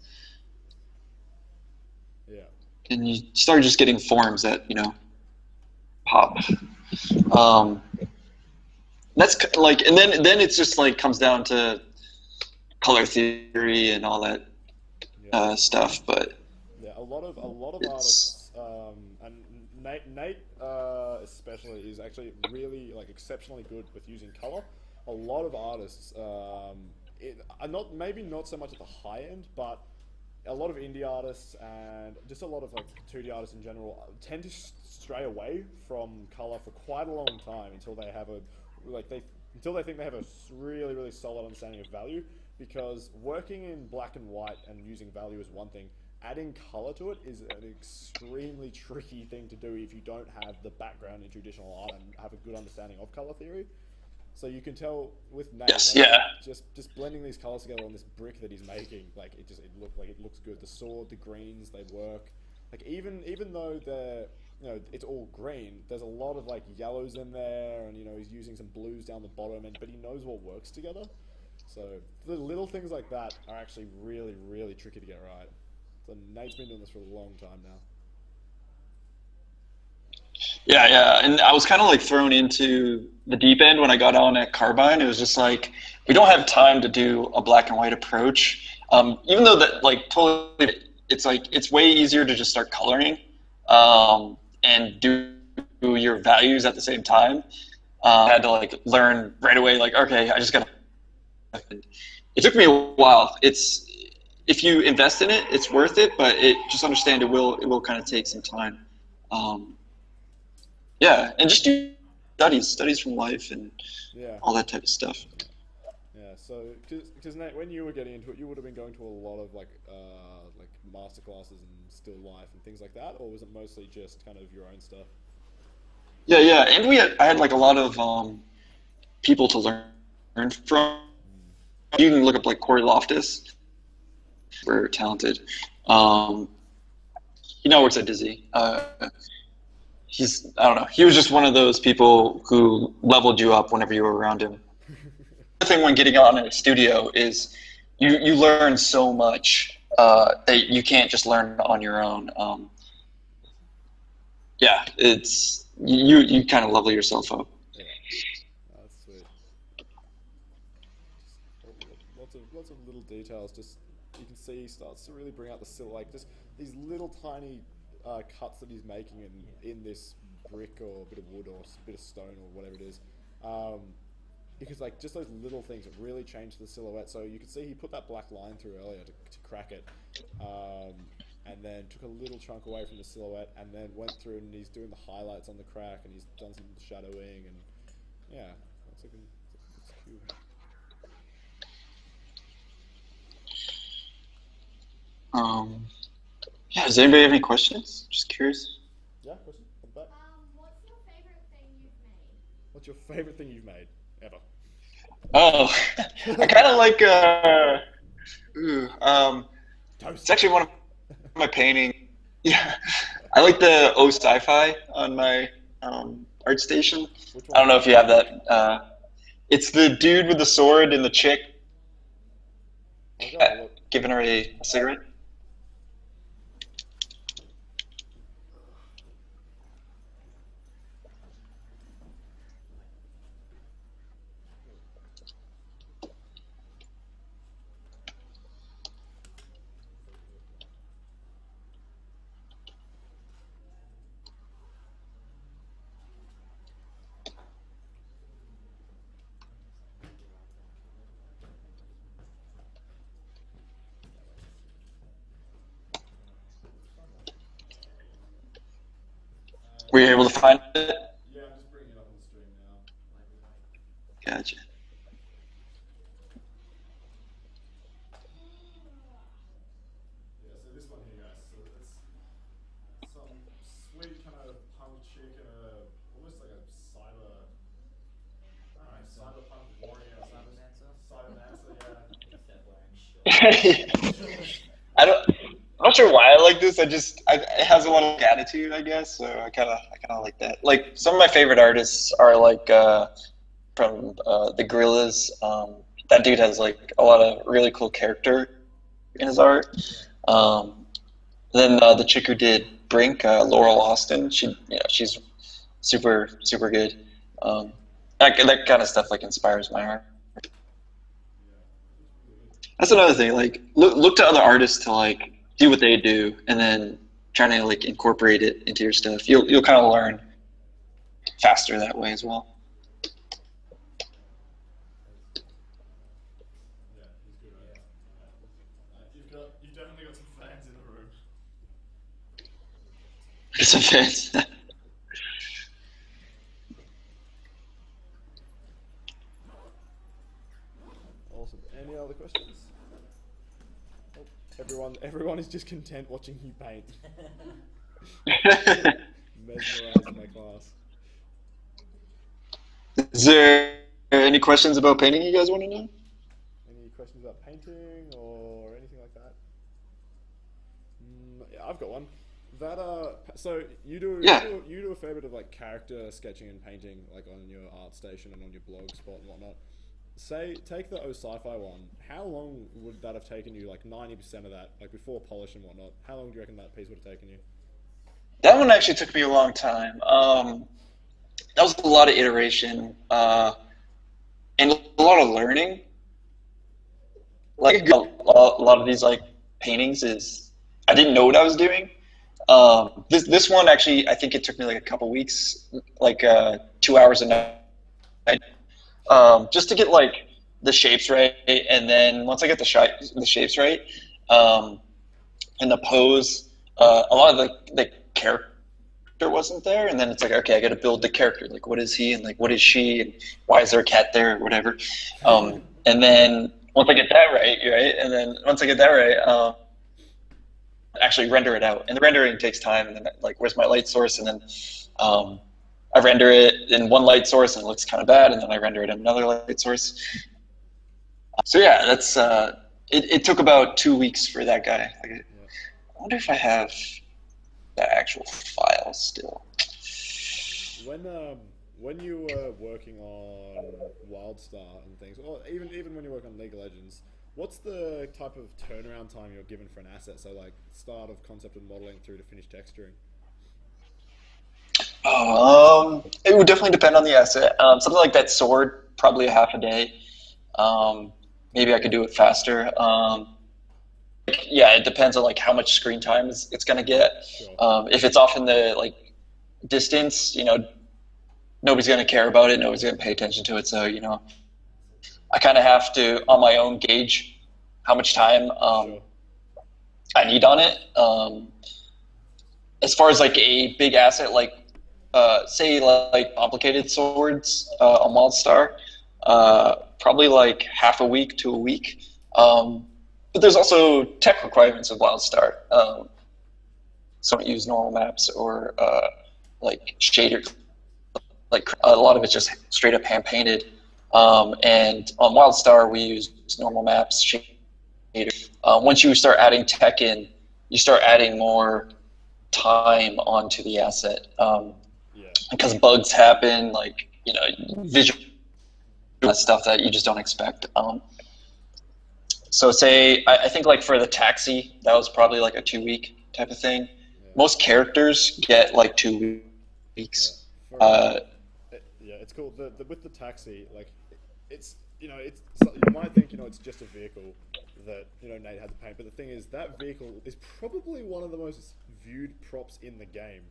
Yeah. And you start just getting forms that pop. Um, that's like, and then it's just like comes down to color theory and all that Yeah. stuff. But Yeah, a lot of it's artists, and Nate especially is actually really like exceptionally good with using color. A lot of artists, are not maybe not so much at the high end, but a lot of indie artists and just a lot of like 2D artists in general tend to stray away from color for quite a long time until they have until they think they have a really really solid understanding of value. Because working in black and white and using value is one thing, adding color to it is an extremely tricky thing to do if you don't have the background in traditional art and have a good understanding of color theory. So you can tell with Nate, yes, like, yeah, just blending these colors together on this brick that he's making, like it looks good. The sword, the greens, they work. Like even though they're it's all green, there's a lot of like yellows in there, and he's using some blues down the bottom, but he knows what works together. So the little things like that are actually really really tricky to get right. So Nate's been doing this for a long time now. yeah. And I was kind of like thrown into the deep end when I got on at Carbine. It was just like we don't have time to do a black and white approach. Even though that like totally, it's like it's way easier to just start coloring and do your values at the same time. I had to like learn right away. Like, okay, I just got to. It took me a while. It's if you invest in it, it's worth it. But just understand it will kind of take some time. Yeah, and just do studies from life and Yeah. all that type of stuff. Yeah, so because Nate, when you were getting into it, you would have been going to a lot of like master classes and still life and things like that, or was it mostly just kind of your own stuff? Yeah, and I had like a lot of people to learn from. You can look up like Corey Loftus. We're talented. He now works at Disney. I don't know. He was just one of those people who leveled you up whenever you were around him. The thing when getting on in a studio is you learn so much that you can't just learn on your own. Yeah, it's you kind of level yourself up. Yeah, that's sweet. Lots of little details. Just you can see he starts to really bring out the like just these little tiny cuts that he's making in this brick or a bit of wood or a bit of stone or whatever it is. Because like just those little things that really change the silhouette. So you can see he put that black line through earlier to crack it, and then took a little chunk away from the silhouette, and then went through and he's doing the highlights on the crack, and he's done some shadowing, and yeah, it's cute. Yeah, does anybody have any questions? Just curious. Yeah, question? Back. What's your favorite thing you've made? What's your favorite thing you've made ever? Oh, I kind of like. Toast. It's actually one of my painting. Yeah, I like the O Sci-Fi on my art station. Which I don't know one? if you have that. It's the dude with the sword and the chick I'll go have a look. giving her a cigarette. Were you able to find it? Yeah, I'm just bringing it up on the stream now. Gotcha. Yeah, so this one here, guys. So it's some sweet kind of punk chick and almost like a cyberpunk warrior or something. Cybermancer, yeah. I'm not sure why I like this. It has a lot of attitude, I guess. So I kind of like that. Like some of my favorite artists are like from the Gorillas. That dude has like a lot of really cool character in his art. Then the chick who did Brink, Laurel Austin. She's super good. That kind of stuff like inspires my art. That's another thing. Like look to other artists to like do what they do, and then trying to like incorporate it into your stuff. You'll kind of learn faster that way as well. Yeah, he's good, right? You've definitely got some fans in the room. Some fans. Awesome. Any other questions? Oh, everyone is just content watching you paint. Mesmerized in my class. Is there any questions about painting you guys want to know? Any questions about painting or anything like that? Yeah, I've got one. So you do a fair bit of like character sketching and painting, like on your art station and on your blog spot and whatnot. Take the sci-fi one. How long would that have taken you? Like 90% of that, like before polish and whatnot. How long do you reckon that piece would have taken you? That one actually took me a long time. That was a lot of iteration and a lot of learning. Like a lot of these like paintings is I didn't know what I was doing. This one actually, I think it took me like a couple weeks, like 2 hours a night, just to get like the shapes right. And then once I get the shapes right, and the pose, a lot of the character wasn't there. And then it's like, okay, I got to build the character. Like, what is he and like what is she and why is there a cat there or whatever. And then once I get that right, and then once I get that right, actually render it out, and the rendering takes time. And then like, where's my light source? And then I render it in one light source and it looks kind of bad, and then I render it in another light source. So yeah, that's it took about 2 weeks for that guy. I wonder if I have the actual file still. When you were working on WildStar and things, or even when you work on League of Legends, what's the type of turnaround time you're given for an asset? So like start of concept and modeling through to finished texturing. It would definitely depend on the asset. Something like that sword, probably a half a day. Maybe I could do it faster. Yeah, it depends on like how much screen time it's gonna get. Sure. If it's off in the like distance, nobody's gonna care about it. Nobody's gonna pay attention to it. So I kind of have to on my own gauge how much time Sure. I need on it. As far as like a big asset, like say like complicated swords on WildStar, probably like half a week to a week. But there's also tech requirements of WildStar. So don't use normal maps or like shaders. Like a lot of it's just straight up hand painted. And on WildStar we use normal maps, shaders. Once you start adding tech in, you start adding more time onto the asset. Because bugs happen, like visual stuff that you just don't expect. So say I think like for the taxi, that was probably like a 2 week type of thing. Yeah. Most characters get like 2 weeks. Yeah, it's cool. With the taxi, like it's you might think it's just a vehicle that Nate had to paint, but the thing is that vehicle is probably one of the most viewed props in the game.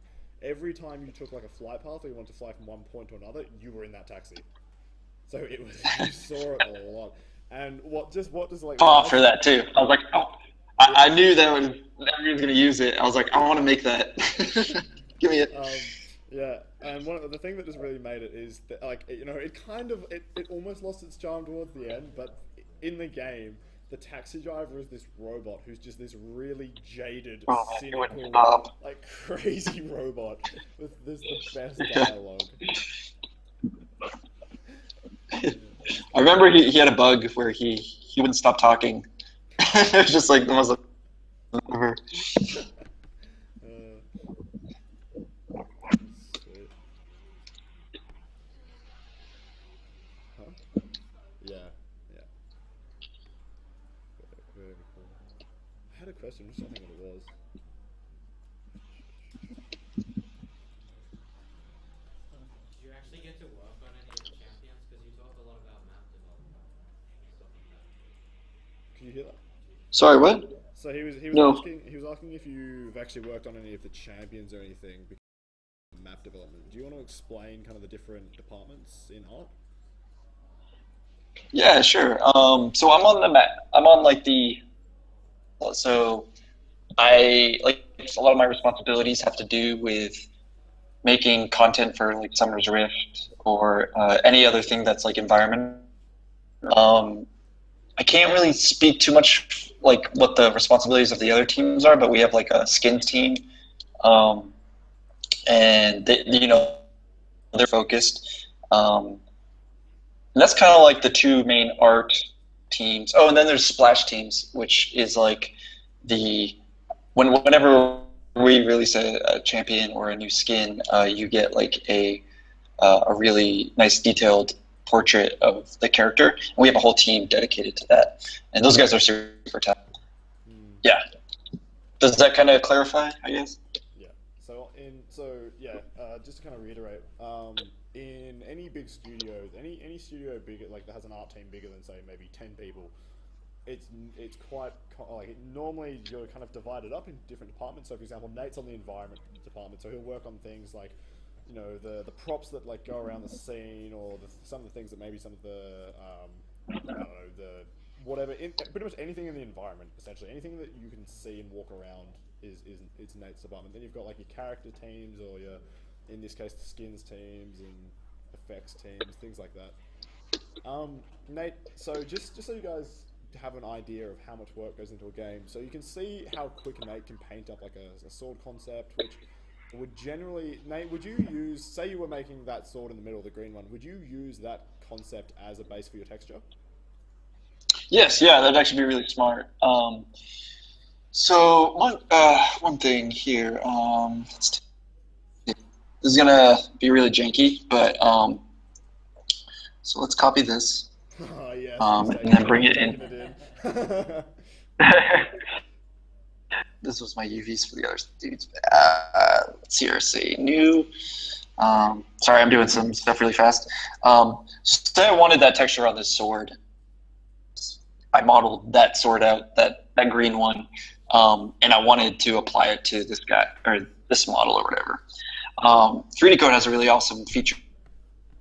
Every time you took like a flight path or you wanted to fly from one point to another, you were in that taxi. So it was you saw it a lot. And what does like for that too. I was like, I knew that everyone's gonna use it. I was like, I want to make that. Give me it. Yeah, and the thing that just really made it is that, like, it kind of it almost lost its charm towards the end, but in the game, the taxi driver is this robot who's just this really jaded, Oh man, he wouldn't cynical, stop. like crazy robot with this the best Yeah. dialogue. I remember he had a bug where he wouldn't stop talking. It was just like the most ever. Uh, sweet. Huh? Yeah, yeah. Very cool. I had a question, just don't think what it was. Did you actually get to work on any of the champions? Because you talked a lot about map development and stuff like that. Can you hear that? Sorry, what? So No. he was asking if you've actually worked on any of the champions or anything because of map development. Do you want to explain kind of the different departments in art? Yeah, sure. So I'm on the map. I'm on like the. So I like a lot of my responsibilities have to do with making content for like Summer's Rift or any other thing that's like environment. Um, I can't really speak too much like what the responsibilities of the other teams are, but we have like a skins team, um, and they're focused. And that's kind of like the two main art teams. Oh, and then there's splash teams, which is like the whenever we release a champion or a new skin, you get like a really nice detailed portrait of the character. And we have a whole team dedicated to that, and those guys are super talented. Hmm. Yeah. Does that kind of clarify? I guess. Yeah. Just to kind of reiterate, in any big studios, any studio bigger like that has an art team bigger than say maybe 10 people, it's quite like normally you're kind of divided up in different departments. So for example, Nate's on the environment department, so he'll work on things like the props that like go around the scene or some of the things that maybe some of the I don't know the whatever pretty much anything in the environment essentially anything that you can see and walk around is Nate's department. Then you've got like your character teams or your in this case the skins teams and effects teams, things like that. Nate, so just so you guys have an idea of how much work goes into a game, so you can see how quick Nate can paint up like a sword concept, which would generally, Nate, would you use, say you were making that sword in the middle, the green one, would you use that concept as a base for your texture? Yes, yeah, that'd actually be really smart. So one thing here. This is gonna be really janky, but so let's copy this Oh yes, and then bring it taking in. it in. This was my UVs for the other dudes. Let's here, say new. Sorry, I'm doing some stuff really fast. Say I wanted that texture on this sword. I modeled that sword out, that green one, and I wanted to apply it to this guy or this model or whatever. 3D Code has a really awesome feature.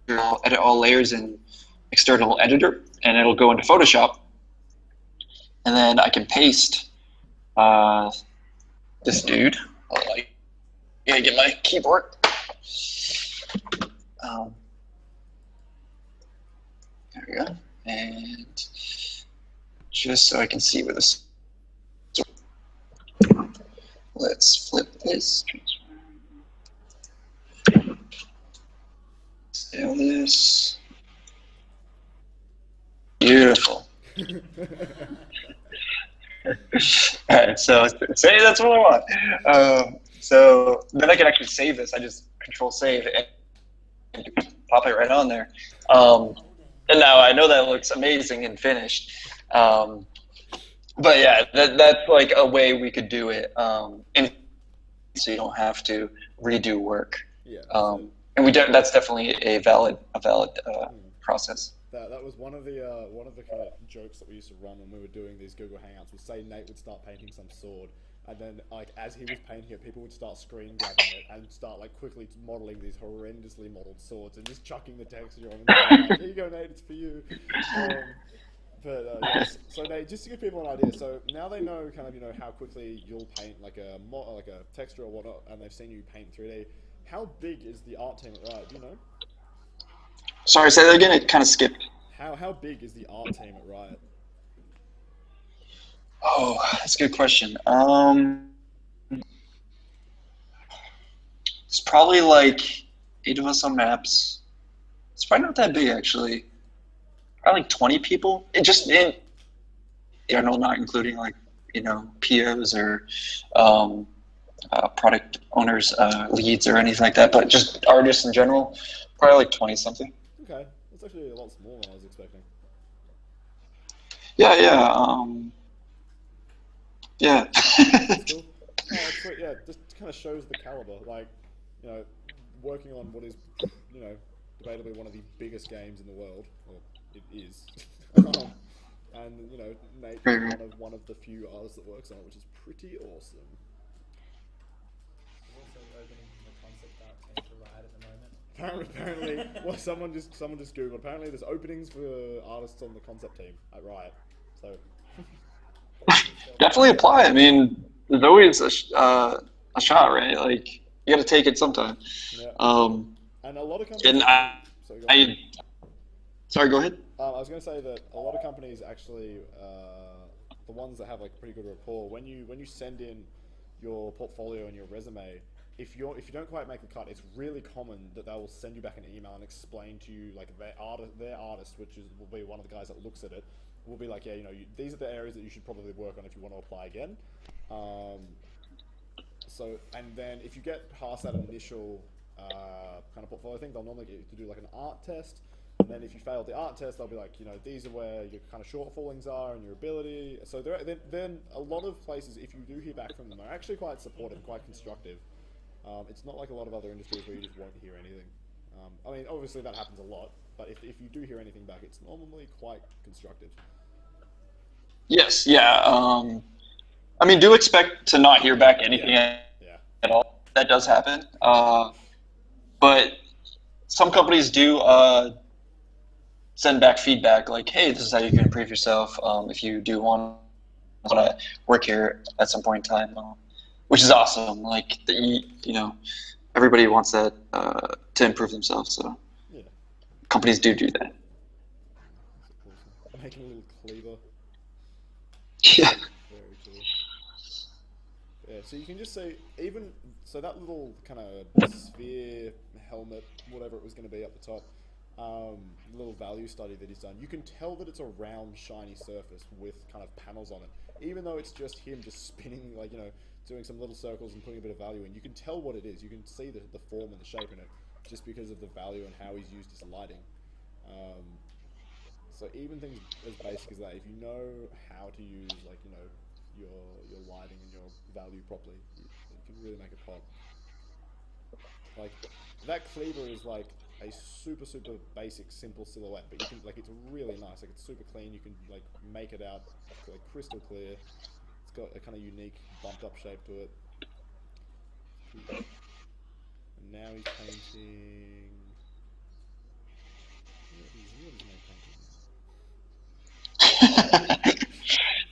I'll edit all layers in external editor, and it'll go into Photoshop, and then I can paste this dude. I gotta get my keyboard. There we go, and just so I can see where this. Let's flip this. Save this. Beautiful. All right, so say that's what I want. So then I can actually save this. I just control save and pop it right on there. And now I know that looks amazing and finished. But yeah, that's like a way we could do it. And so you don't have to redo work. Yeah. And that's definitely a valid process. That was one of the kind of jokes that we used to run when we were doing these Google Hangouts. Was say Nate would start painting some sword, and then like as he was painting it, people would start screen grabbing it and start like quickly modeling these horrendously modeled swords and just chucking the texture on. And like, here you go, Nate. It's for you. Yes. So Nate, just to give people an idea, so now they know kind of how quickly you'll paint like a texture or whatnot, and they've seen you paint 3D. How big is the art team at Riot? Do you know? Sorry, say that again. It kind of skipped. How big is the art team at Riot? Oh, that's a good question. It's probably like 8 of us on maps. It's probably not that big actually. Probably like 20 people. It just in general, not including like POs or product owners, leads or anything like that, but just artists in general. Probably like 20 something. Okay, that's actually a lot smaller than I was expecting. Yeah, yeah, yeah. That's cool. Oh, that's sweet. Yeah, just kind of shows the caliber. Like, working on what is, debatably one of the biggest games in the world. Well, it is. And Nate is one of the few artists that works on it, which is pretty awesome. Also opening the concept art team for Riot at the moment. Apparently, well, someone just googled. Apparently, there's openings for artists on the concept team at Riot. So Definitely apply. I mean, there's always a shot, right? Like you got to take it sometime. yeah. Um, And a lot of companies. and sorry, go ahead. I was going to say that a lot of companies actually, the ones that have like pretty good rapport, when you send in your portfolio and your resume, if you don't quite make the cut, it's really common that they will send you back an email and explain to you like their artist, which will be one of the guys that looks at it, will be like, yeah, these are the areas that you should probably work on if you want to apply again. So, and then if you get past that initial kind of portfolio thing, they'll normally get you to do like an art test. And then if you fail the art test, they'll be like, these are where your kind of shortfallings are and your ability. So then a lot of places, if you do hear back from them, are actually quite supportive, quite constructive. It's not like a lot of other industries where you just won't hear anything. I mean, obviously that happens a lot, but if you do hear anything back, it's normally quite constructive. Yes, yeah. I mean, do expect to not hear back anything at all. That does happen. But some companies do send back feedback like, hey, this is how you can improve yourself if you do want to work here at some point in time, which is awesome. Like, everybody wants that to improve themselves. So companies do that. Making a little cleaver. Yeah. Very cool. Yeah, so you can just say, that little kind of sphere, helmet, whatever it was going to be up the top, little value study that he's done, you can tell that it's a round, shiny surface with kind of panels on it. Even though it's just him just spinning, like, doing some little circles and putting a bit of value in, you can tell what it is. You can see the form and the shape in it just because of the value and how he's used his lighting. So even things as basic as that, if you know how to use, like, your lighting and your value properly, you can really make it pop. Like, that cleaver is like a super basic, simple silhouette, but you can, like, it's really nice. Like, it's super clean. You can, like, make it out like crystal clear. It's got a kind of unique bumped up shape to it. And now he's painting. What is Nate painting?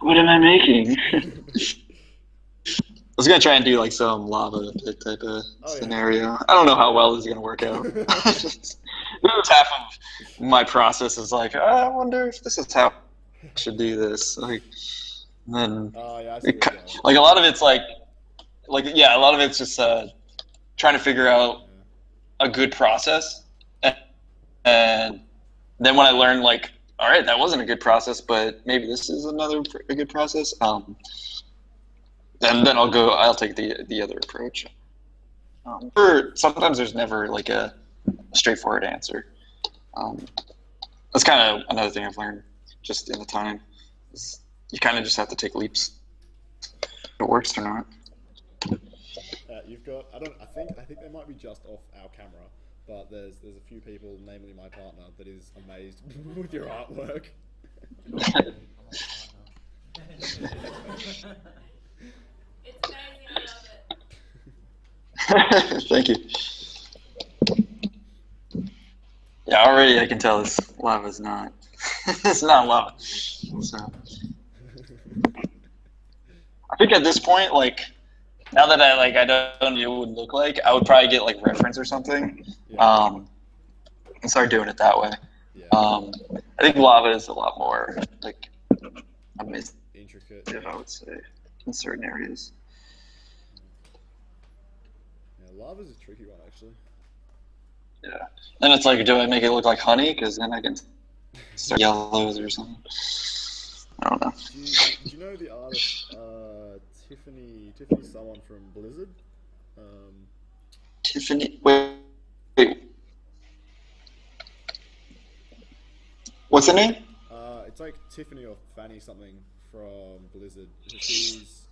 What am I making? I was gonna try and do like some lava pit type of scenario. I don't know how well this is gonna work out. This is half of my process. Is like, I wonder if this is how I should do this. Like, and then like a lot of it's like a lot of it's just trying to figure out a good process, and then when I learn, like, all right, that wasn't a good process, but maybe this is a good process. And then I'll take the other approach. Sometimes there's never like a straightforward answer. That's kind of another thing I've learned just in the time. Is you kind of just have to take leaps. If it works or not. You've got, I think they might be just off our camera, but there's a few people, namely my partner, that is amazed with your artwork. It's amazing, I love it. Thank you. Yeah, already I can tell this lava's not. It's not lava. So I think at this point, like, Now that I don't know what it would look like, I would probably get like reference or something, Yeah. and start doing it that way. Yeah. I think lava is a lot more like amazing, Intricate. I would say, in certain areas. Yeah, lava's a tricky one actually. Yeah. Then it's like, do I make it look like honey? Because then I can start yellows or something. I don't know. Do you know the artist Tiffany someone from Blizzard? Tiffany. Wait. What's the name? It's like Tiffany or Fanny something from Blizzard. She's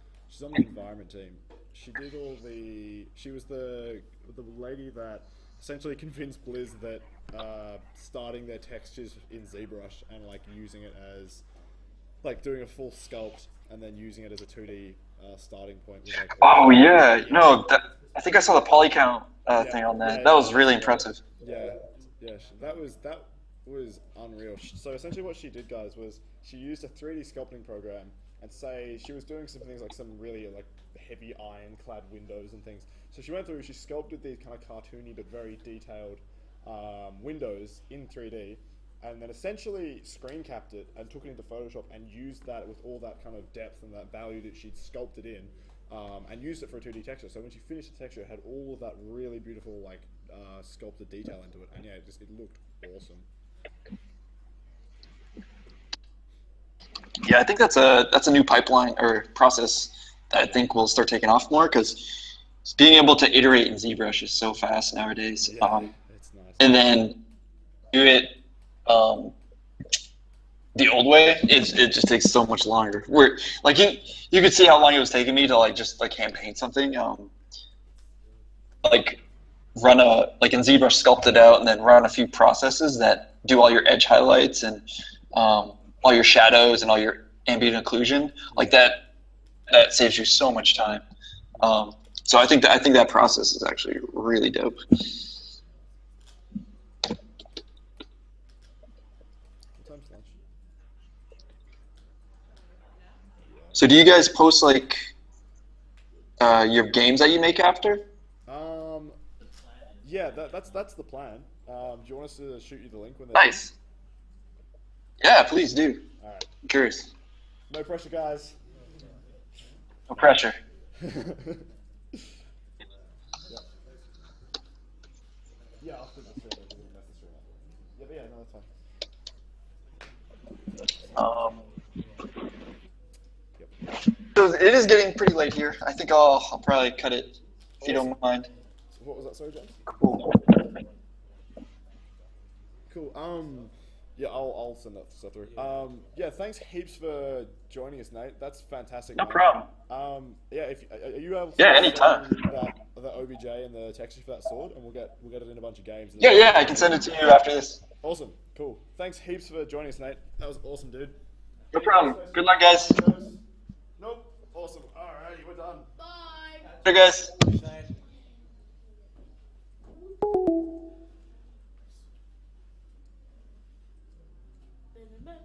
on the environment team. She did all the. She was the lady that essentially convinced Blizz that starting their textures in ZBrush and like using it as like doing a full sculpt and then using it as a 2D starting point was like. Oh yeah, no, I think I saw the poly count thing on that. Yeah, That was really impressive. Yeah, that was unreal. So essentially, what she did, guys, was she used a 3D sculpting program and say she was doing some things like some really like heavy ironclad windows and things. So she went through, she sculpted these kind of cartoony but very detailed windows in 3D, and then essentially screen capped it and took it into Photoshop and used that with all that kind of depth and that value that she'd sculpted in, and used it for a 2D texture. So when she finished the texture, it had all of that really beautiful like sculpted detail into it, and yeah, it looked awesome. Yeah, I think that's a new pipeline or process that I think will start taking off more because being able to iterate in ZBrush is so fast nowadays. Yeah, it's nice. And then do it the old way, it just takes so much longer. Where like you could see how long it was taking me to like just like hand paint something. Like run like in ZBrush sculpt it out and then run a few processes that do all your edge highlights and all your shadows and all your ambient occlusion. Like that saves you so much time. So I think that process is actually really dope. So do you guys post like your games that you make after? Yeah, that's the plan. Do you want us to shoot you the link when they're Nice. Yeah, please do. All right. I'm curious. No pressure, guys. No pressure. Yeah, I'll put this straight. Yeah, but yeah, no, that's fine. Yep. So it is getting pretty late here. I think I'll probably cut it if you don't mind. What was that, sorry, James? Cool. Cool. Yeah, I'll send that stuff through. Yeah, thanks heaps for joining us, Nate. That's fantastic. No mate. problem. Yeah, are you able to Yeah, anytime. send the OBJ and the texture for that sword, and we'll get it in a bunch of games. Yeah, I can send it to you after this. Awesome, cool. Thanks heaps for joining us, Nate. That was awesome, dude. No problem. Good luck, guys. Nope. Awesome. Alrighty, we're done. Bye. Hey, guys. Been a minute.